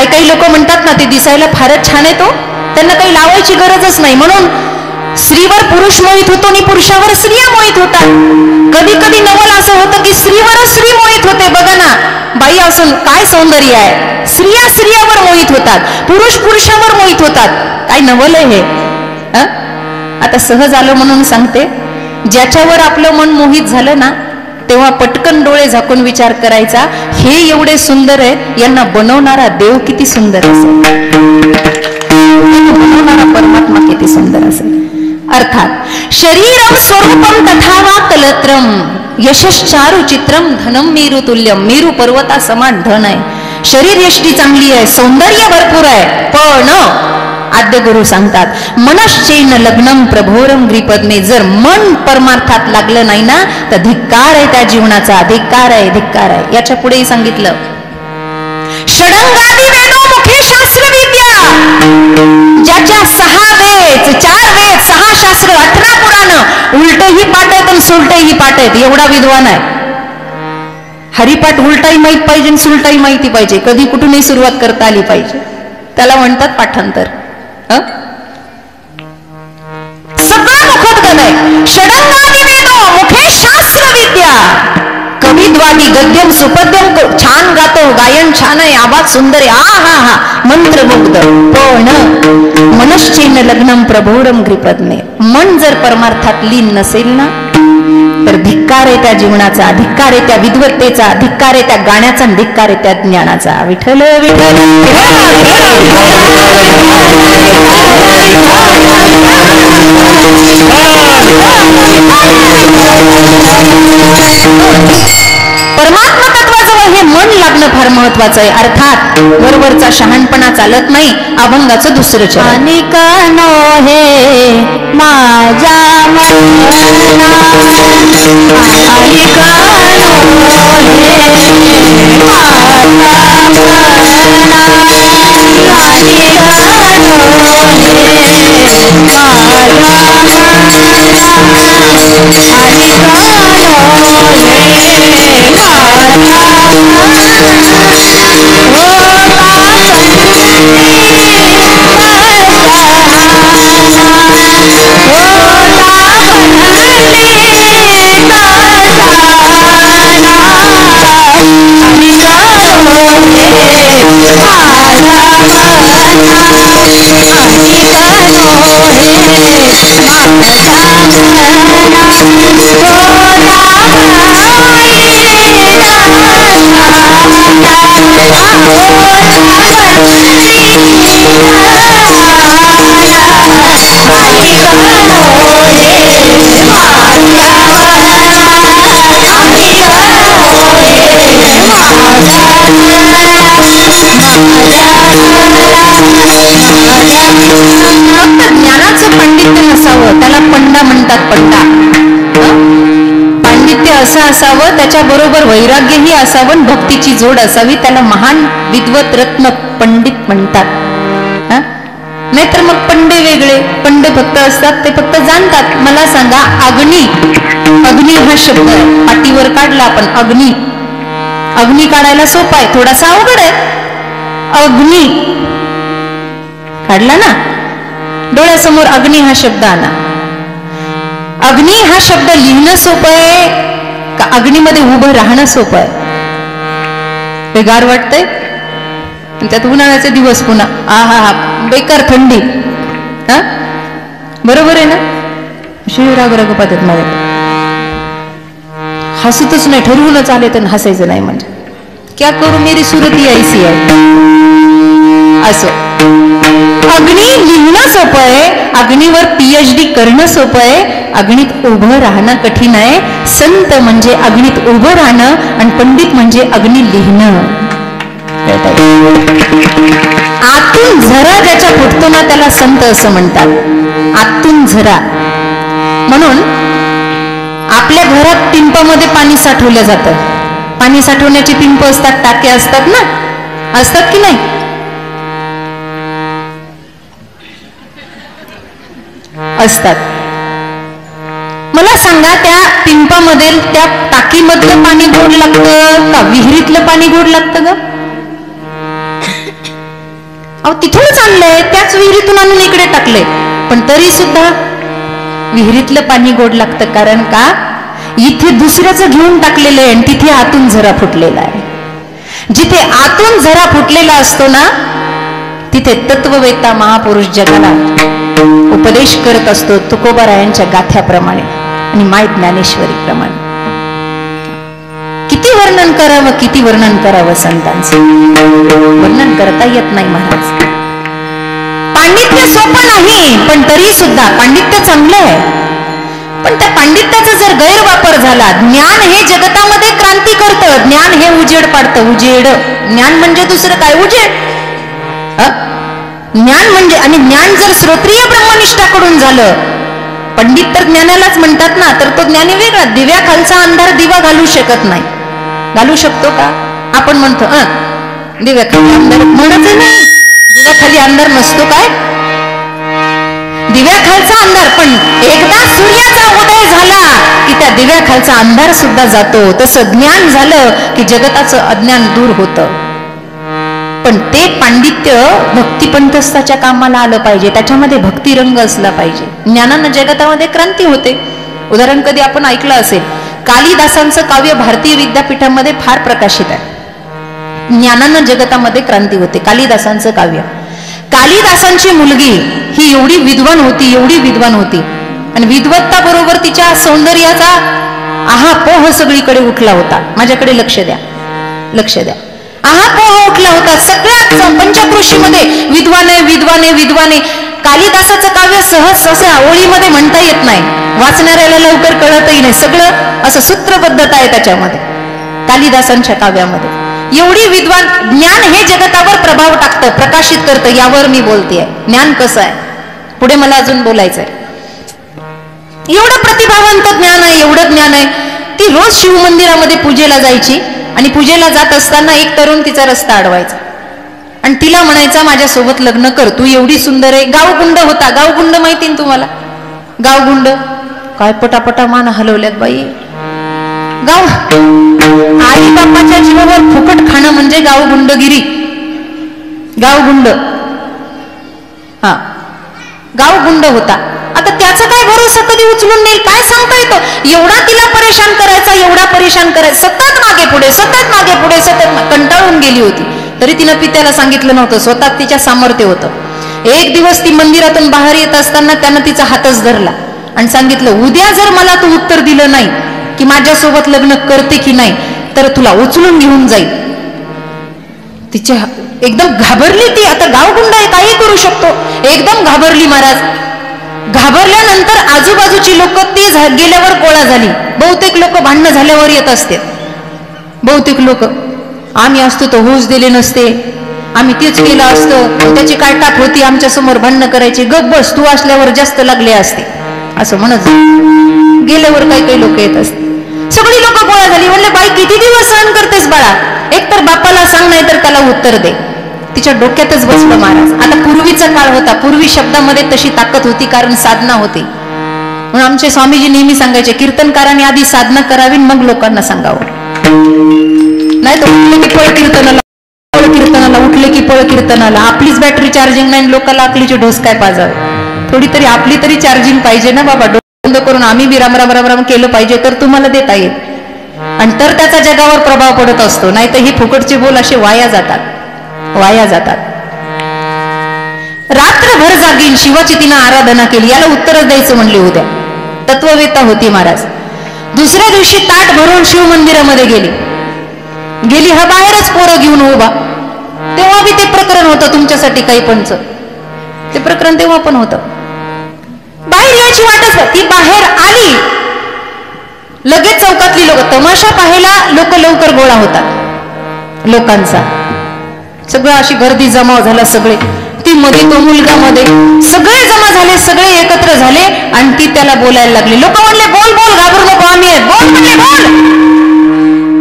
काही लोक म्हणतात ना ते दिसायला फारच छान आहे तो त्यांना काही लावायची गरजच नाही म्हणून स्त्रीवर पुरुष मोहित होतो आणि पुरुषावर स्त्रिया मोहित होतात कधी कधी नवल असं होतं की स्त्रीवरच स्त्री मोहित होते बघा ना बाई असून काय सौंदर्य आहे स्त्रियावर मोहित होतात पुरुष पुरुषावर मोहित होतात काय नवल आहे हे आता सहज आलो म्हणून सांगते ज्याच्यावर आपलं मन मोहित झालं ना तेव्हा पटकन डोळे झाकून विचार करायचा हे एवढे सुंदर आहे यांना बनवणारा देव किती सुंदर असेल बनवणारा परमात्मा किती सुंदर असेल अर्थात शरीरम स्वरूपम तथा वा कलत्रम यशश्चारुचित्रम धनं मेरुतुल्यम मेरू पर्वता समान धन आहे शरीर यष्टी चांगली आहे सौंदर्य भरपूर आहे पण आद्य गुरु सांगतात मनश्चेन लग्नं प्रभोरम ग्रीपदने जर मन परमार्थात लागलं नाही ना तर धिक्कार आहे त्या जीवनाचा धिक्कार आहे याच्या पुढेही सांगितलं षडंगादी वेदो मुखे शास्त्रविद्या ज्याच्या 6 वेद 4 वेद 6 शास्त्र 18 पुराण उलटही पाठ आहेत आणि सुलटही पाठ आहेत एवढा विद्वान आहे हरिपाठ उलटाही माहित पाहिजे आणि सुलटाही माहिती पाहिजे कधी कुठूनही सुरुवात करता आली पाहिजे त्याला म्हणतात पाठांतर सगळं मुखोद्गत आहे षडंगादी वेदो मुखे शास्त्रविद्या कविद्वादी गद्यम सुपद्यम छान गातो गायन छान आहे आवाज सुंदर आहे हा मंत्रमुग्ध पण मनश्चेन लग्नं प्रभोरम ग्रीपदने मन जर परमार्थात लीन नसेल ना तर धिक्कार आहे त्या जीवनाचा धिक्कार आहे त्या विद्वत्तेचा धिक्कार आहे त्या गाण्याचा धिक्कार आहे त्या ज्ञानाचा विठ्ठल विठ्ठल परमात्मा तत्वाजवळ हे मन लागणं फार महत्वाचं आहे अर्थात वरवरचा शहाणपणा चालत नाही अभंगाचं दुसरं चरण अनिकानो हे माझ्या ज्ञानाचं पांडित्य नसावं त्याला पंडा म्हणतात पंडा पांडित्य असं असावं त्याच्या बरोबर वैराग्यही असावं भक्तीची जोड असावी त्याला महान विद्वत रत्न पंडित म्हणतात नाहीतर मग पंडे वेगळे पंडे फक्त असतात ते फक्त जाणतात मला सांगा अग्नी हा शब्द पाटीवर काढला आपण अग्नी काढायला सोपा आहे थोडासा अवघड आहे अग्नी काढला ना डोळ्यासमोर अग्नी हा शब्द आला अग्नी हा शब्द लिहिणं सोपं आहे का अग्नीमध्ये उभं राहणं सोपं आहे वेगार वाटतंय आणि त्यात उन्हाळ्याचे दिवस पुन्हा आहा हा बेकार थंडी. हा बरोबर आहे ना. शिवराग रघुपतीत मध्ये हसतच नाही, ठरवूनच आले तर हसायचं नाही. म्हणजे क्या करू मेरी सुरती ऐसी आहे. असं अग्नी लिहिणं सोपं आहे, अग्नीवर PhD करणं सोपं आहे, अग्नीत उभं राहणं कठीण आहे. संत म्हणजे अग्नीत उभं राहणं आणि पंडित म्हणजे अग्नी लिहिणं. आतून झरा ज्याच्या फुटतो ना त्याला संत असं म्हणतात. आतून झरा. म्हणून आपल्या घरात पिंपामध्ये पाणी साठवलं जातं. पाणी साठवण्याची पिंप असतात, टाके असतात ना, असतात की नाही. असतात. मला सांगा त्या पिंपामध्ये त्या टाकीमधलं पाणी गोड लागतं का विहिरीतलं पाणी गोड लागतं ग. अहो तिथूनच आणलंय, त्याच विहिरीतून आणून इकडे टाकले, पण तरी सुद्धा विहिरीतलं पाणी गोड लागतं. कारण का इथे दुसऱ्याचं घेऊन टाकलेलं आहे आणि तिथे आतून झरा फुटलेला आहे. जिथे आतून झरा फुटलेला असतो ना तिथे तत्ववेत्ता महापुरुष जगाला उपदेश करत असतो तुकोबारायांच्या गाथ्याप्रमाणे आणि माय ज्ञानेश्वरी प्रमाणे. किती वर्णन करावं, किती वर्णन करावं संतांचं. वर्णन करता येत नाही महाराज. पांडित्य सोपं नाही, पण तरी सुद्धा पांडित्य चांगलं आहे. पण त्या पांडित्याचा जर गैरवापर झाला, ज्ञान हे जगतामध्ये क्रांती करतं, ज्ञान हे उजेड पाडतं. उजेड ज्ञान म्हणजे दुसरं काय, उजेड. ज्ञान म्हणजे, आणि ज्ञान जर श्रोत्रिय ब्रह्मनिष्ठाकडून झालं, पंडित तर ज्ञानालाच म्हणतात ना, तर तो ज्ञानी वेगळा. दिव्याखालचा अंधार दिवा घालू शकत नाही. घालू शकतो का. आपण म्हणतो दिव्याखाली अंधार, म्हणत नाही. दिव्याखाली अंधार नसतो काय, दिव्याखालचा अंधार. पण एकदा सूर्याचा उदय झाला की त्या दिव्याखालचा अंधार सुद्धा जातो. तसं ज्ञान झालं की जगताचं अज्ञान दूर होतं. पण ते पांडित्य भक्तिपंथस्थाच्या कामाला आलं पाहिजे, त्याच्यामध्ये भक्ती रंग असला पाहिजे. ज्ञानानं जगतामध्ये क्रांती होते. उदाहरण कधी आपण ऐकलं असेल, कालिदासांचं काव्य भारतीय विद्यापीठामध्ये फार प्रकाशित आहे. ज्ञानानं जगतामध्ये क्रांती होते. कालिदासांचं काव्य. कालिदासांची मुलगी ही एवढी विद्वान होती, एवढी विद्वान होती, आणि विद्वत्ता बरोबर तिच्या सौंदर्याचा आहापोह सगळीकडे उठला होता. माझ्याकडे लक्ष द्या, लक्ष द्या. आहापोह उठला होता सगळ्या पंचकृषीमध्ये. विद्वाने विद्वाने विद्वाने. कालिदासाचं काव्य सहज असं ओळीमध्ये म्हणता येत नाही, वाचणाऱ्याला लवकर कळतही नाही. सगळं असं सूत्रबद्धता आहे त्याच्यामध्ये कालिदासांच्या काव्यामध्ये. एवढी विद्वान. ज्ञान हे जगतावर प्रभाव टाकतं, प्रकाशित करतं. यावर मी बोलतेय. ज्ञान कसं आहे पुढे मला अजून बोलायचंय. एवढं प्रतिभावंत ज्ञान आहे, एवढं ज्ञान आहे. ती रोज शिवमंदिरामध्ये पूजेला जायची आणि पूजेला जात असताना एक तरुण तिचा रस्ता अडवायचा आणि तिला म्हणायचा माझ्यासोबत लग्न कर, तू एवढी सुंदर आहे. गावगुंड होता. गावगुंड माहिती ना तुम्हाला. गावगुंड काय पटापटा मान हलवल्यात बाई. गाव आई बापाच्या जीवावर फुकट खाणं म्हणजे गावगुंडगिरी. गावगुंड. हा गावगुंड होता. आता त्याचा काय भरोसा, कधी उचलून नेईल काय सांगता येतं. एवढा तिला परेशान करायचा, एवढा परेशान करायचा. सतत मागे पुढे, सतत मागे पुढे, सतत. कंटाळून गेली होती. तरी तिनं पित्याला सांगितलं नव्हतं. स्वतः तिच्या सामर्थ्य होतं. एक दिवस ती मंदिरातून बाहेर येत असताना त्यानं तिचा हातच धरला आणि सांगितलं, उद्या जर मला तू उत्तर दिलं नाही की माझ्यासोबत लग्न करते की नाही तर तुला उचलून घेऊन जाईल. तिच्या एकदम घाबरली ती. आता गावगुंड आहे, काही करू शकतो. एकदम घाबरली महाराज. घाबरल्यानंतर आजूबाजूची लोक ती गेल्यावर गोळा झाली. बहुतेक लोक भांडणं झाल्यावर येत असते. बहुतेक लोक आम्ही असतो तर होऊच दिले नसते, आम्ही तेच केलं असतं, त्याची काय टाप होती, आमच्या समोर भांडणं करायची, गप बस, तू असल्यावर जास्त लागले असते असं म्हणत. गेल्यावर काही काही लोक येत असते. सगळी लोक गोळा झाली. म्हणले बाई किती दिवस सहन करतेस बाळा, एक तर बापाला सांग नाही तर त्याला उत्तर दे. तिच्या डोक्यातच बसलं महाराज. आता पूर्वीचा काळ होता, पूर्वी शब्दामध्ये तशी ताकद होती कारण साधना होती. म्हणून आमचे स्वामीजी नेहमी सांगायचे कीर्तनकारांनी आधी साधना करावी मग लोकांना सांगावं. नाही तर उठले की पळ कीर्तनाला, पळ कीर्तनाला, उठले की पळ कीर्तनाला. आपलीच बॅटरी चार्जिंग नाही, लोकांना आपलीचे ढोस काय पाजावे. थोडी तरी आपली तरी चार्जिंग पाहिजे ना बाबा. बंद करून आम्ही बी राम राम राम राम केलं पाहिजे तर तुम्हाला देता येईल आणि तर त्याचा जगावर प्रभाव पडत असतो. नाही तर हे फुकटचे बोल असे वाया जातात. वाया जातात. रात्रभर जागीन शिवाची तिनं आराधना केली. याला उत्तरच द्यायचं म्हणले उद्या. तत्ववेत्ता होती महाराज. दुसऱ्या दिवशी ताट भरून शिव मंदिरामध्ये गेली हा बाहेरच पोरं घेऊन उभा. तेव्हा बी ते प्रकरण होतं तुमच्यासाठी काही पंच. ते प्रकरण तेव्हा पण होतं. बाहेर यायची वाटच. ती बाहेर आली लगेच चौकातली लोक तमाशा पाहायला लोक लवकर गोळा होतात. लोकांचा सगळं अशी गर्दी जमा झाला. सगळे ती मध्ये तो मुलगा मध्ये सगळे जमा झाले. सगळे एकत्र झाले आणि ती त्याला बोलायला लागली. लोक म्हणले बोल बोल घाबरू नको आम्ही आहेत. बोल म्हणले बोल.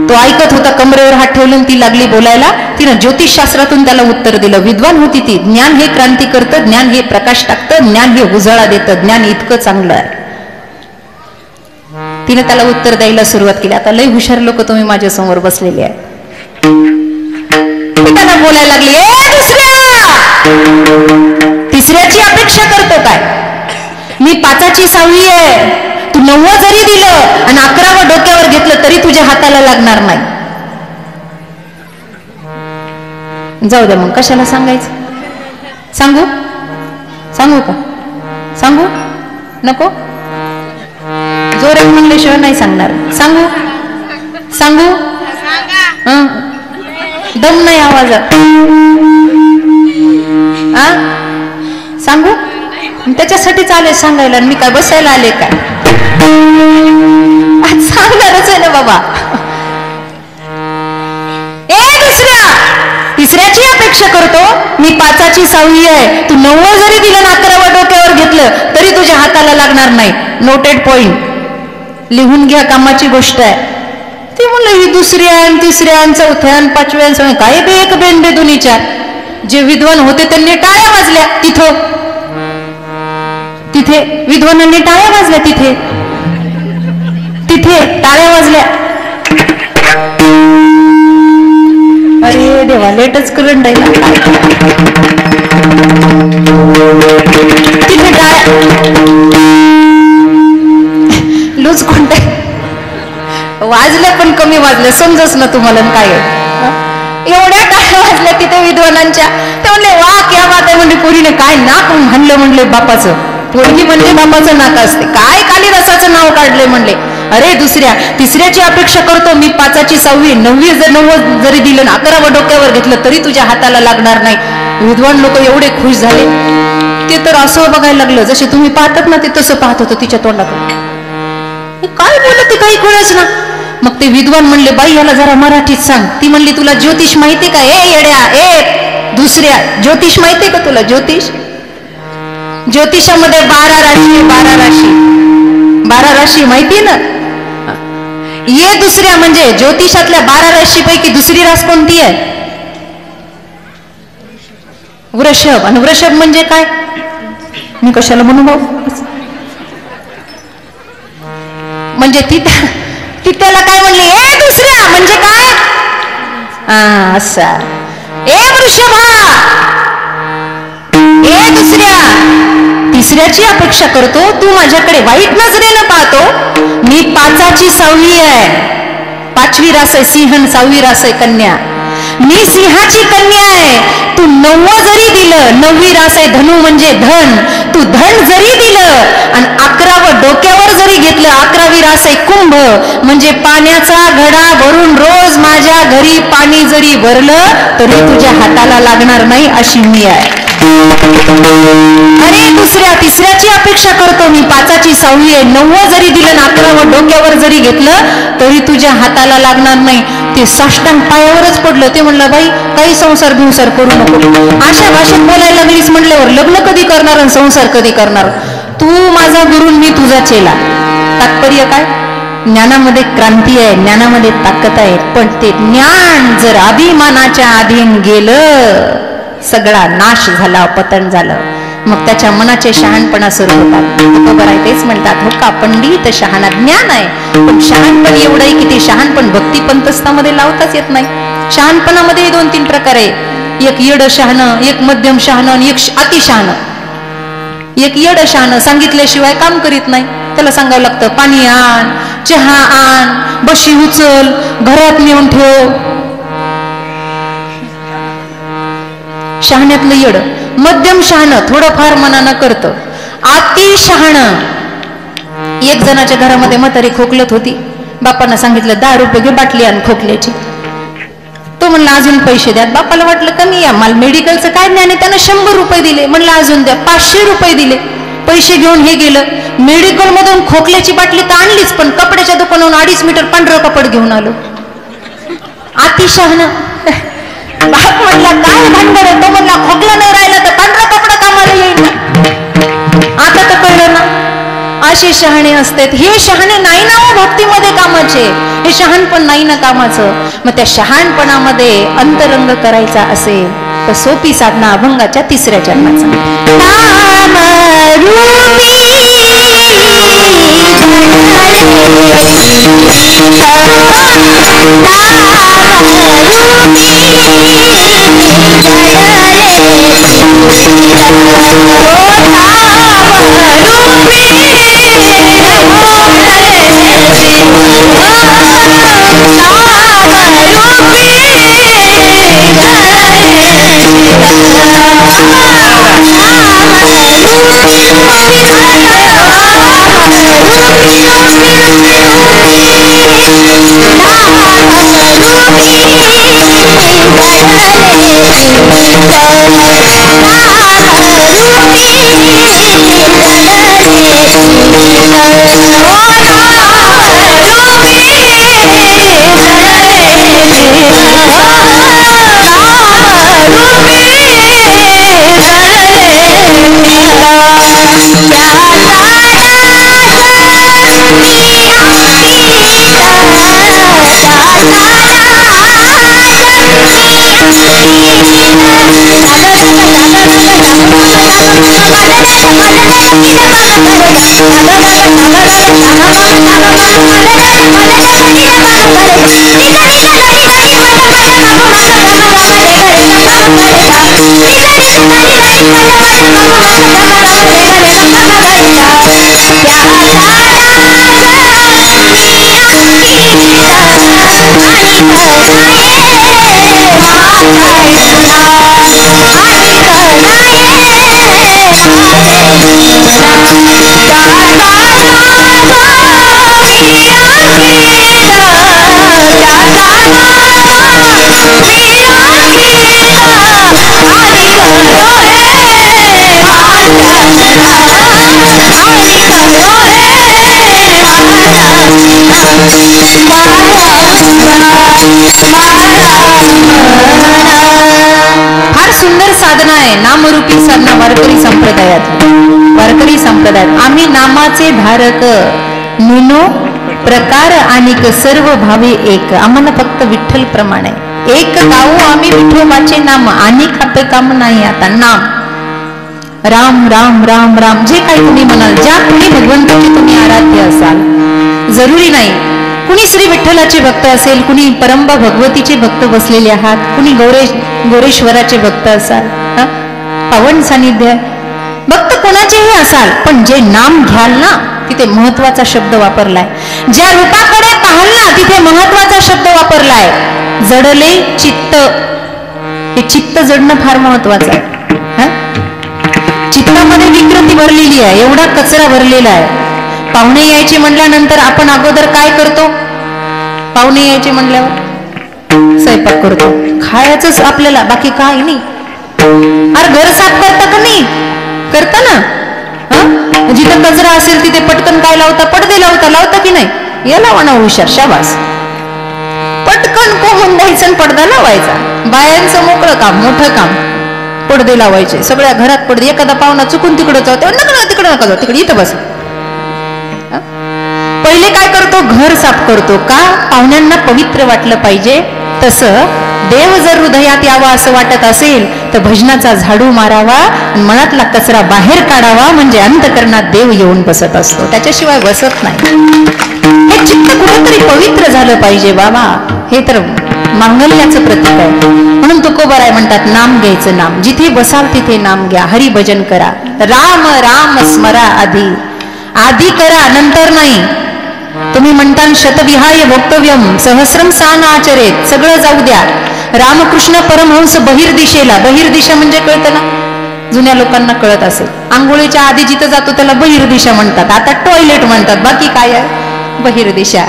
तो ऐकत होता. कमरेवर हात ठेवून ती लागली बोलायला. तिनं ज्योतिषशास्त्रातून त्याला उत्तर दिलं. विद्वान होती ती. ज्ञान हे क्रांती करतं. ज्ञान हे प्रकाश टाकतं. ज्ञान हे उजाळा देतं. ज्ञान इतकं चांगलं आहे. तिने त्याला उत्तर द्यायला सुरुवात केली. आता लय हुशार लोक तुम्ही माझ्या समोर बसलेले आहे. त्याला बोलायला लागली. ए दुसऱ्या, तिसऱ्याची अपेक्षा करतो काय? मी 5ची 6वी आहे. तू 9 जरी दिलं आणि 11वं डोक्यावर घेतलं तरी तुझ्या हाताला लागणार नाही. जाऊ द्या मग कशाला सांगायचं. सांगू का? सांगू नको. जोरात म्हणल्याशिवाय नाही सांगणार. सांगू दम नाही आवाजात. सांगू त्याच्यासाठीच आले सांगायला. मी काय बसायला आले काय? सांगणारच आहे ना बाबा. ए दुसऱ्या, तिसऱ्याची अपेक्षा करतो. मी 5ची 6वी आहे. तू 9 जरी दिलं ना 11वं डोक्यावर घेतलं तरी तुझ्या हाताला लागणार नाही. Noted point. लिहून घ्या. कामाची गोष्ट आहे. ते म्हणलं ही दुसऱ्या आणि तिसऱ्या आणि चौथ्या आणि 5व्या काय बे एक बेन बे दोन्हीच्या. जे विद्वान होते त्यांनी टाळ्या वाजल्या. तिथे विद्वानांनी टाळ्या वाजल्या. तिथे टाळ्या वाजल्या. अरे देवा लेटच करंट आहे. तिथे टाळ्या लूज कोणते वाजल्या पण कमी वाजल्या. समजच ना तुम्हाला काय एवढ्या टाळ्या वाजल्या तिथे विद्वानांच्या. ते म्हणले वा क्या बात आहे. म्हणजे पोरीने काय नाक म्हणलं. म्हणले बापाचं. पोरगी म्हणजे बापाचं नाक असते. काय कालिदासाचं नाव काढले म्हणले. अरे दुसऱ्या, तिसऱ्याची अपेक्षा करतो. मी 5ची 6वी 9वी जर 9 जरी दिलं 11वं डोक्यावर घेतलं तरी तुझ्या हाताला लागणार नाही. विद्वान लोक एवढे खुश झाले. ते तर असं बघायला लागलं जसे तुम्ही पाहतात ना ते तसं पाहत होतं तिच्या तोंडाकडे. काय बोलत ते काही कळच ना. मग ते विद्वान म्हणले बाई याला जरा मराठीत सांग. ती म्हणली तुला ज्योतिष माहिती का? ए येड्या, ए दुसऱ्या, ज्योतिष माहितीये का तुला? ज्योतिषामध्ये 12 राशी. 12 राशी माहितीये ना? ये दुसऱ्या म्हणजे ज्योतिषातल्या 12 राशीपैकी दुसरी रास कोणती आहे? वृषभ. आणि वृषभ म्हणजे काय? मी कशाला म्हणू भाऊ. म्हणजे ती त्याला काय म्हणली? ए दुसऱ्या म्हणजे काय? असा. ए वृषभा, ए दुसऱ्या, तिसऱ्याची अपेक्षा करतो. तू माझ्याकडे वाईट नजरेनं पाहतो. मी 5ची 6वी आहे. 5वी रास आहे सिंह, 6वी रास आहे कन्या. मी सिंहाची कन्या आहे. तू 9 जरी दिलं, 9वी रास आहे धनु म्हणजे धन. तू धन जरी दिलं आणि 11वं डोक्यावर जरी घेतलं, 11वी रास आहे कुंभ म्हणजे पाण्याचा घडा भरून रोज माझ्या घरी पाणी जरी भरलं तरी तुझ्या हाताला लागणार नाही अशी मी आहे. अरे दुसऱ्या, तिसऱ्याची अपेक्षा करतो. मी 5ची 6वी आहे. 9 जरी दिलं ना 11वं डोक्यावर जरी घेतलं तरी तुझ्या हाताला लागणार नाही. ते साष्टांग पायावरच पडलं. ते म्हणलं बाई काही संसार भिंसार करू नको. अशा भाषेत बोलायला लागलीस म्हणल्यावर लग्न कधी करणार आणि संसार कधी करणार? तू माझा गुरु, मी तुझा चेला. तात्पर्य काय? ज्ञानामध्ये क्रांती आहे, ज्ञानामध्ये ताकद आहे. पण ते ज्ञान जर अभिमानाच्या अधीन गेलं सगळा नाश झाला, पतन झालं. मग त्याच्या मनाचे शहाणपणा सुरू होतात. बरोबर आहे. तेच म्हणतात हो का पंडित शहाणा. ज्ञान आहे पण शहाणपण एवढं आहे की ते शहाणपण भक्ती पंथस्थामध्ये लावताच येत नाही. शहाणपणामध्ये 2-3 प्रकार आहे. एक येड शहाणं, एक मध्यम शहाणं आणि एक अति शहाणं. एक येड शहाणं सांगितल्याशिवाय काम करीत नाही. त्याला सांगावं लागतं पाणी आण, चहा आण, बशी उचल, घरात नेऊन ठेव. शहाण्यातलं येड, मध्यम शहाणं थोडंफार मनानं करतं, अति शहाणं. एक जणाच्या घरामध्ये म्हातारी खोकलत होती. बापांना सांगितलं 10 रुपये घे बाटली आण खोकल्याची. तो म्हणला अजून पैसे द्या. बापाला वाटलं कमी या, मला मेडिकलचं काय ज्ञान आहे. त्यानं 100 रुपये दिले. म्हणलं अजून द्या. 500 रुपये दिले. पैसे घेऊन हे गेलं. मेडिकल मधून खोकल्याची बाटली तर आणलीच, पण कपड्याच्या दुकानावरून 2.5 मीटर पांढरं कपड घेऊन आलो. अतिशहाणं. बाप म्हणला काय भांडण आहे. तो म्हणला खोकला नाही राहिला तर पांढरा कपडा कामाला येईल. आता तर कळलं ना. असे शहाणे असतात. हे शहाणे नाही ना भक्तीमध्ये कामाचे. हे शहाणपण नाही ना कामाचं. मग त्या शहाणपणामध्ये अंतरंग करायचा असेल तर सोपी साधना अभंगाच्या 3ऱ्या चरणाचा. नामरूपी साधना वारकरी संप्रदायात. वारकरी संप्रदायात आम्ही नामाचे धारक, नुनो प्रकार अनेक सर्व भावे एक. आम्हाला फक्त विठ्ठल प्रमाणे एक गाऊ आम्ही विठोबाचे नाम, अनेक आपले काम नाही. आता नाम राम राम राम राम जे काही तुम्ही म्हणाल, ज्या कुणी भगवंताचे तुम्ही आराध्य असाल, जरुरी नाही कुणी श्री विठ्ठलाचे भक्त असेल, कुणी परंबा भगवतीचे भक्त बसलेले आहात, कुणी गोरेश्वराचे भक्त असाल, पावन सानिध्य भक्त कोणाचेही असाल, पण जे नाम घ्याल ना तिथे महत्वाचा शब्द वापरलाय. ज्या रूपाकडे पाहाल ना तिथे महत्वाचा शब्द वापरलाय. जडले चित्त. हे चित्त जडणं फार महत्वाचं आहे. चित्तामध्ये विकृती भरलेली आहे, एवढा कचरा भरलेला आहे. पाहुणे यायचे म्हटल्यानंतर आपण अगोदर काय करतो? पाहुणे यायचे म्हटल्यावर स्वयंपाक करतो, खायचंच आपल्याला, बाकी काय नाही. अरे घर साफ करता का नाही? करता ना. जिथं कचरा असेल तिथे पटकन काय लावता? पडदे लावता की नाही? याला म्हणा हुशार, शाबास. पटकन कोहून द्यायचं आणि पडदा लावायचा. बायांचं मोकळं काम, मोठं काम, पडदे लावायचे सगळ्या घरात. पडदे. एखादा पाहुणा चुकून तिकडे जातो, तिकडे नका जाऊ, तिकडे इथं बस. पहिले काय करतो? घर साफ करतो. का? पाहुण्यांना पवित्र वाटलं पाहिजे. तसं देव जर हृदयात यावा असं वाटत असेल तर भजनाचा झाडू मारावा, मनातला कचरा बाहेर काढावा, म्हणजे अंतकरणात देव येऊन बसत असतो, त्याच्याशिवाय बसत नाही. हे चित्त कुठेतरी पवित्र झालं पाहिजे बाबा. हे तर मांगल्याचं प्रतीक आहे. म्हणून तुकोबाराय म्हणतात नाम घ्यायचं. नाम जिथे बसाल तिथे नाम घ्या, हरिभजन करा. राम राम स्मरा आधी करा, नंतर नाही. तुम्ही म्हणता शतविहाय भोक्तव्यम सहस्रम सान आचरेत, सगळं जाऊ द्या. रामकृष्ण परमहंस बहिर्दिशेला, बहिर्दिशा म्हणजे कळतं ना, जुन्या लोकांना कळत असेल, आंघोळीच्या आधी जिथं जातो त्याला बहिर्दिशा म्हणतात, आता टॉयलेट म्हणतात, बाकी काय आहे बहिर्दिशा.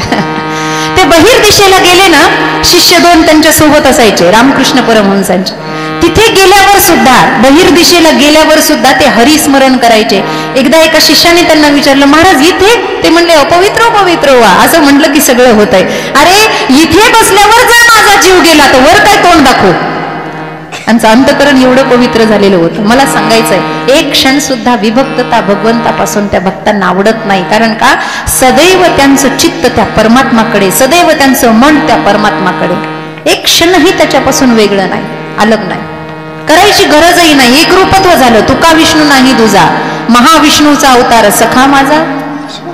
ते बहिर्दिशेला गेले ना, शिष्य 2 त्यांच्या सोबत असायचे रामकृष्ण परमहंसांचे. तिथे गेल्यावर सुद्धा, बहिर्दिशेला गेल्यावर सुद्धा ते हरिस्मरण करायचे. एकदा एका शिष्याने त्यांना विचारलं, महाराज इथे? ते म्हणले अपवित्र पवित्र व्हा. असं म्हटलं की सगळं होतंय. अरे इथे बसल्यावर जर माझा जीव गेला तर वर काय तोंड दाखवू. त्यांचं अंतकरण एवढं पवित्र झालेलं होतं. मला सांगायचंय, एक क्षण सुद्धा विभक्तता भगवंतापासून त्या भक्तांना आवडत नाही. कारण का, सदैव त्यांचं चित्त त्या परमात्माकडे, सदैव त्यांचं मन त्या परमात्माकडे, एक क्षणही त्याच्यापासून वेगळं नाही, अलग नाही, करायची गरजही नाही. एकरूपत्व झालं. तुका विष्णू नाही दुजा, महाविष्णूचा अवतार सखा माझा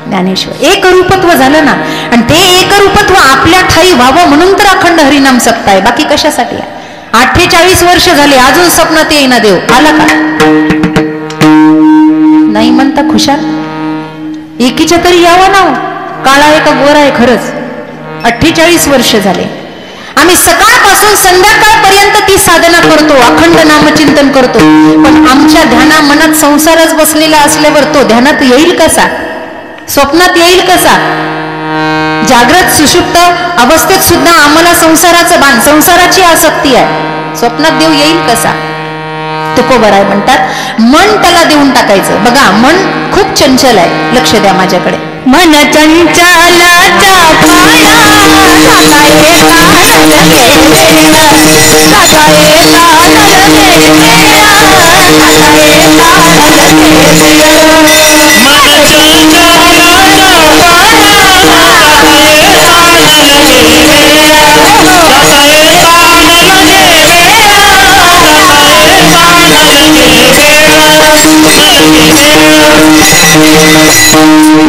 ज्ञानेश्वर. एकरूपत्व झालं ना. आणि ते एकरूपत्व आपल्या ठाई व्हावं म्हणून तर अखंड हरिनाम सप्ताह, बाकी कशासाठी आहे. 48 वर्ष झाले अजून स्वप्नात येईना देव. आला का नाही म्हणता खुशाल. एकीच्या तरी यावा ना. काळा आहे का गोरा आहे खरंच. 48 वर्ष झाले आम्ही सकाळपासून संध्याकाळपर्यंत ती साधना करतो, अखंड नामचिंतन करतो. पण आमच्या ध्याना मनात संसारच बसलेला असल्यावर तो ध्यानात येईल कसा, स्वप्नात येईल कसा. जागृत सुषुप्त अवस्थेत सुद्धा आम्हाला संसाराचं भान, संसाराची आसक्ती आहे. स्वप्नात देव येईल कसा. तुकोबराय म्हणतात, मन त्याला देऊन टाकायचं. बघा, मन खूप चंचल आहे. लक्ष द्या माझ्याकडे. मन चंचलाचा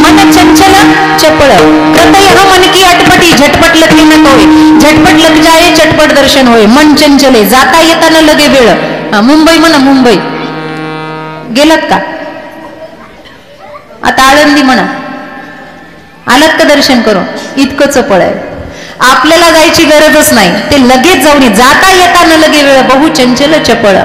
मन चंचल चपळ कृतय मन की अटपटी, झटपट लखी न होय, झटपट लग जाए चटपट दर्शन होय. मन चंचले, जाता येताना लगे वेळ. मुंबई म्हणा, मुंबई गेलात का, आता आळंदी म्हणा, आलात का दर्शन करून. इतकं चपळ आहे. आपल्याला जायची गरजच नाही, ते लगेच जाऊन जाता येताना लगे वेळ. बहु चंचल चपळ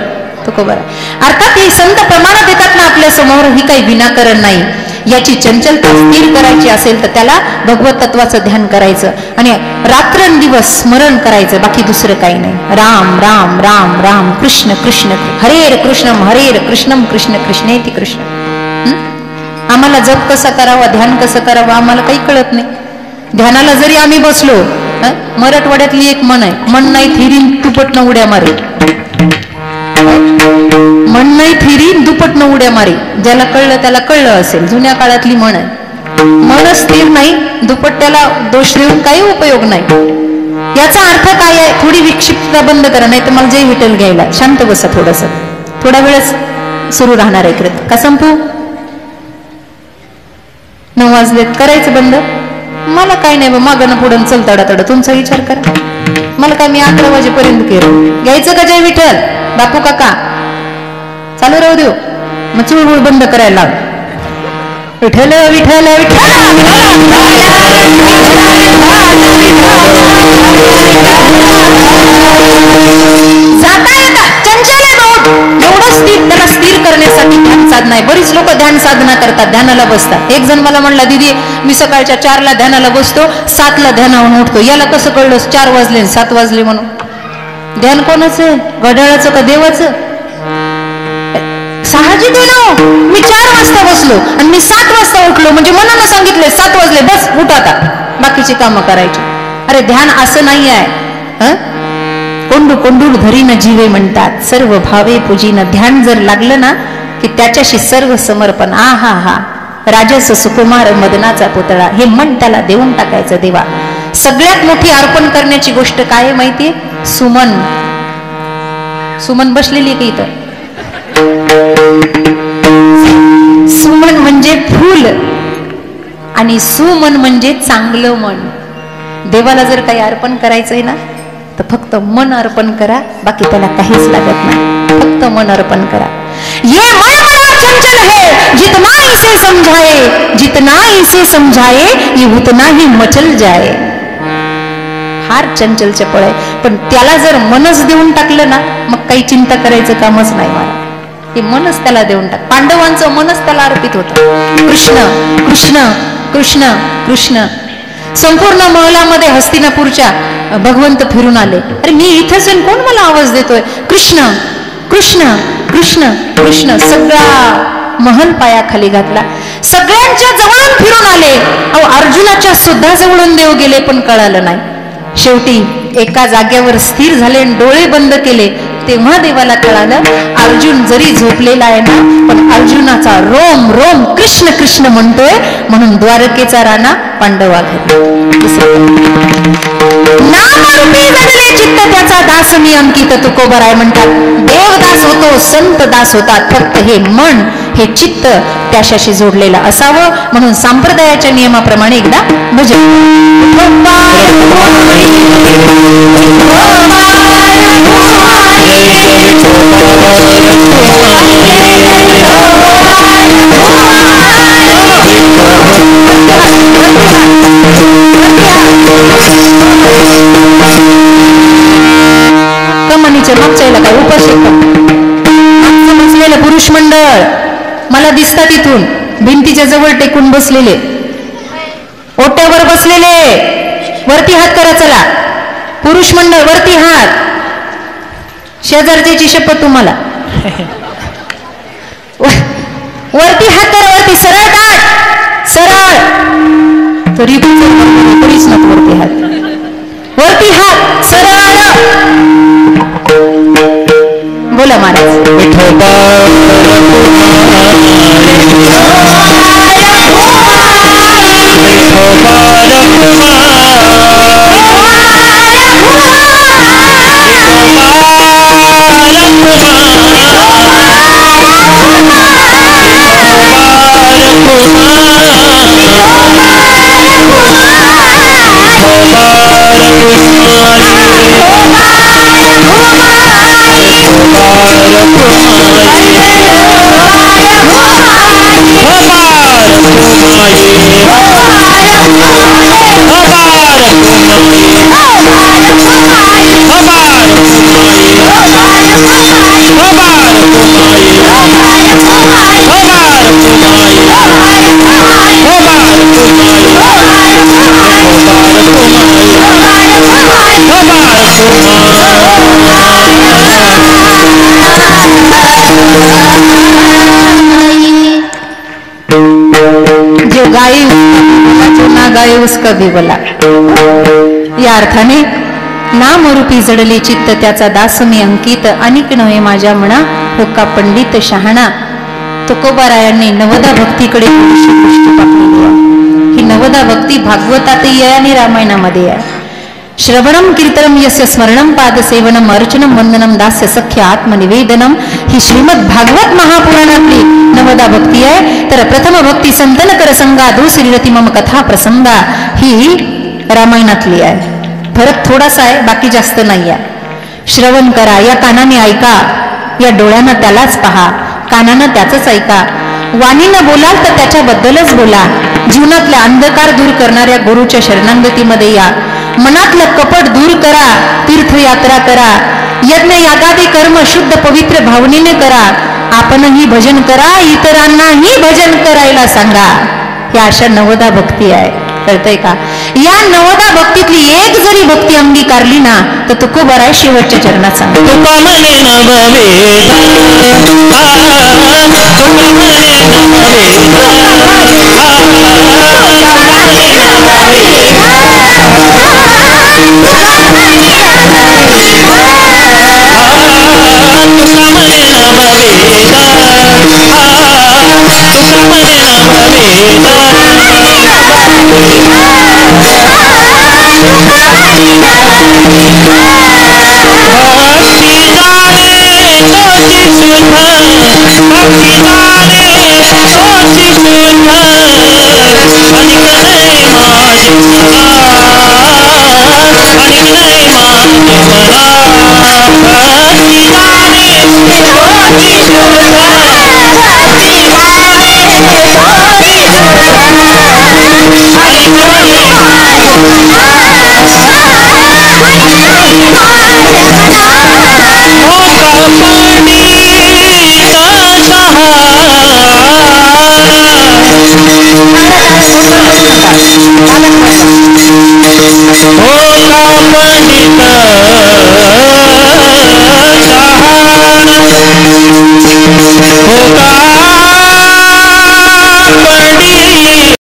तुकोबरा. अर्थात हे संत प्रमाणात येतात ना आपल्या समोर, ही काही विनाकारण नाही. याची चंचलता स्थिर करायची असेल तर त्याला भगवत तत्वाचं ध्यान करायचं आणि रात्रंदिवस स्मरण करायचं, बाकी दुसरं काही नाही. राम राम राम राम, कृष्ण कृष्ण, हरेर कृष्णम हरेर कृष्णम, कृष्ण कृष्णेति कृष्ण. आम्हाला जप कसा करावा, ध्यान कसं करावं आम्हाला काही कळत नाही. ध्यानाला जरी आम्ही बसलो, मराठवाड्यातली एक म्हण आहे, मन नाही थिरीन दुपटनं उड्या मारे. मन नाही थिरीन दुपटनं उड्या मारे. ज्याला कळलं त्याला कळलं असेल. जुन्या काळातली म्हण आहे. मन स्थिर नाही, दुपट्ट्याला दोष देऊन काही उपयोग नाही. याचा अर्थ काय आहे, थोडी विक्षिप्तता बंद करा, नाही तर मला जय विठ्ठल घ्यायला. शांत बसा, थोडा वेळच सुरू राहणार आहे कृत का संपू. 9 वाजलेत, करायचं बंद. मला काय नाही, मागणं पुढं चल तडातड, तुमचा विचार करा. मला काय, मी 11 वाजेपर्यंत केलं. घ्यायचं का जय विठ्ठल बापू काका, चालू राहू देऊ. मग चुळबुळ बंद करायला लाव. विठ्ठल विठ्ठल विठ्ठल. जाता येता चंचल एवढं स्थिर, त्याला स्थिर करण्यासाठी ध्यान साधना आहे. बरीच लोक ध्यान साधना करतात, ध्यानाला बसतात. एक जण मला म्हणला, दीदी मी सकाळच्या 4ला ध्यानाला बसतो, 7ला ध्यानावरून उठतो. याला कसं कळलं 4 वाजले 7 वाजले म्हणून. ध्यान कोणाचं, घड्याळाचं का देवाचं. साहजिक आहे ना. मी 4 वाजता बसलो आणि मी 7 वाजता उठलो, म्हणजे मनानं सांगितलंय 7 वाजले बस उठ आता, बाकीची कामं करायची. अरे ध्यान असं नाही आहे. कोंडू कोंडूल धरीन जीवे म्हणतात, सर्व भावे पूजीन. ध्यान जर लागलं ना की त्याच्याशी सर्व समर्पण. हा हा, राजस सुकुमार मदनाचा पुतळा, हे मन त्याला देऊन टाकायचं देवा. सगळ्यात मोठी अर्पण करण्याची गोष्ट काय आहे माहितीये, सुमन. सुमन बसलेली आहे की इथं. सुमन म्हणजे फूल आणि सुमन म्हणजे चांगलं मन. देवाला जर काही अर्पण करायचंय ना तर फक्त मन अर्पण करा, बाकी त्याला काहीच लागत नाही. फक्त मन अर्पण करा. ये मन बड़ा चंचल है, जितना इसे समझाए, जितना इसे समझाए ये उतना ही मचल जाए. फार चंचल चपळ आहे, पण त्याला जर मनच देऊन टाकलं ना मग काही चिंता करायचं कामच नाही मला. हे मनच त्याला देऊन टाक. पांडवांचं मनच त्याला अर्पित होतं. कृष्ण कृष्ण कृष्ण कृष्ण. संपूर्ण महलामध्ये हस्तिनापूरच्या भगवंत फिरून आले. अरे मी इथंच कोण मला आवाज देतोय? कृष्ण कृष्ण कृष्ण कृष्ण. सगळा महल पायाखाली घातला. सगळ्यांच्या जवळून फिरून आले. अहो अर्जुनाच्या सुद्धा जवळून देव गेले पण कळालं नाही. शेवटी एका जागेवर स्थिर झाले आणि डोळे बंद केले. तेव्हा देवाला कळालं अर्जुन जरी झोपलेला आहे ना पण अर्जुनाचा रोम रोम कृष्ण कृष्ण म्हणतोय, म्हणून द्वारकेचा राणा पांडवा घरी. नामरूपी जडले चित्त त्याचा दास मी अंकित. तुकोबराय म्हणतात देवदास होतो संत दास होतात, फक्त हे मन हे चित्त त्याच्याशी जोडलेलं असावं. म्हणून संप्रदायाच्या नियमाप्रमाणे एकदा भजन. कमानीच्या मागच्या काय उपास बसलेलं पुरुष मंडळ मला दिसतात. इथून भिंतीच्या जवळ टेकून बसलेले, ओट्यावर बसलेले, वरती हात करा. चला पुरुष मंडळ वरती हात. शेजारची शपथ तुम्हाला वरती हात करा. वरती सरळ ताट सरळ. तरी तरीच ना वरती हात. वरती हात सरळ. बोला महाराज. गाये उसका भी बोला. या अर्थाने नामरूपी जडले चित्त त्याचा दास मी अंकित. अनिक नव्हे माझ्या म्हणा होका पंडित शहाणा. तुकोबारायांनी नवदा भक्तीकडे दृष्टी टाकलेली आहे. ही नवदा भक्ती भागवतातही आहे आणि रामायणामध्ये आहे. श्रवणम कीर्तनम यस्य स्मरणम पाद सेवनम अर्चनम वंदनम दास्य सख्य आत्मनिवेदनम. ही श्रीमद भागवत महापुराणातली नवदा भक्ती आहे. तर प्रथम भक्ती संतन कर संगा, दुसरी रती मम कथा प्रसंगा ही रामायणातली आहे. फरक थोडासा आहे, बाकी जास्त नाही आहे. श्रवण करा, या कानाने ऐका, या डोळ्यानं त्यालाच पहा, कानानं त्याचंच ऐका. वाणीनं बोलाल तर त्याच्याबद्दलच बोला. जीवनातला अंधकार दूर करणाऱ्या गुरुच्या शरणांगतीमध्ये या. मनातलं कपट दूर करा, तीर्थयात्रा करा. यज्ञ यागादी कर्म शुद्ध पवित्र भावनेने करा. आपणही भजन करा, इतरांनाही भजन करायला सांगा. ही अशा नवदा भक्ती आहे. कळतंय का? या नवदा भक्तीतली एक जरी भक्ती अंगीकारली ना तर तुकोबाराय शेवटच्या चरणात सांगा. Thank you. ग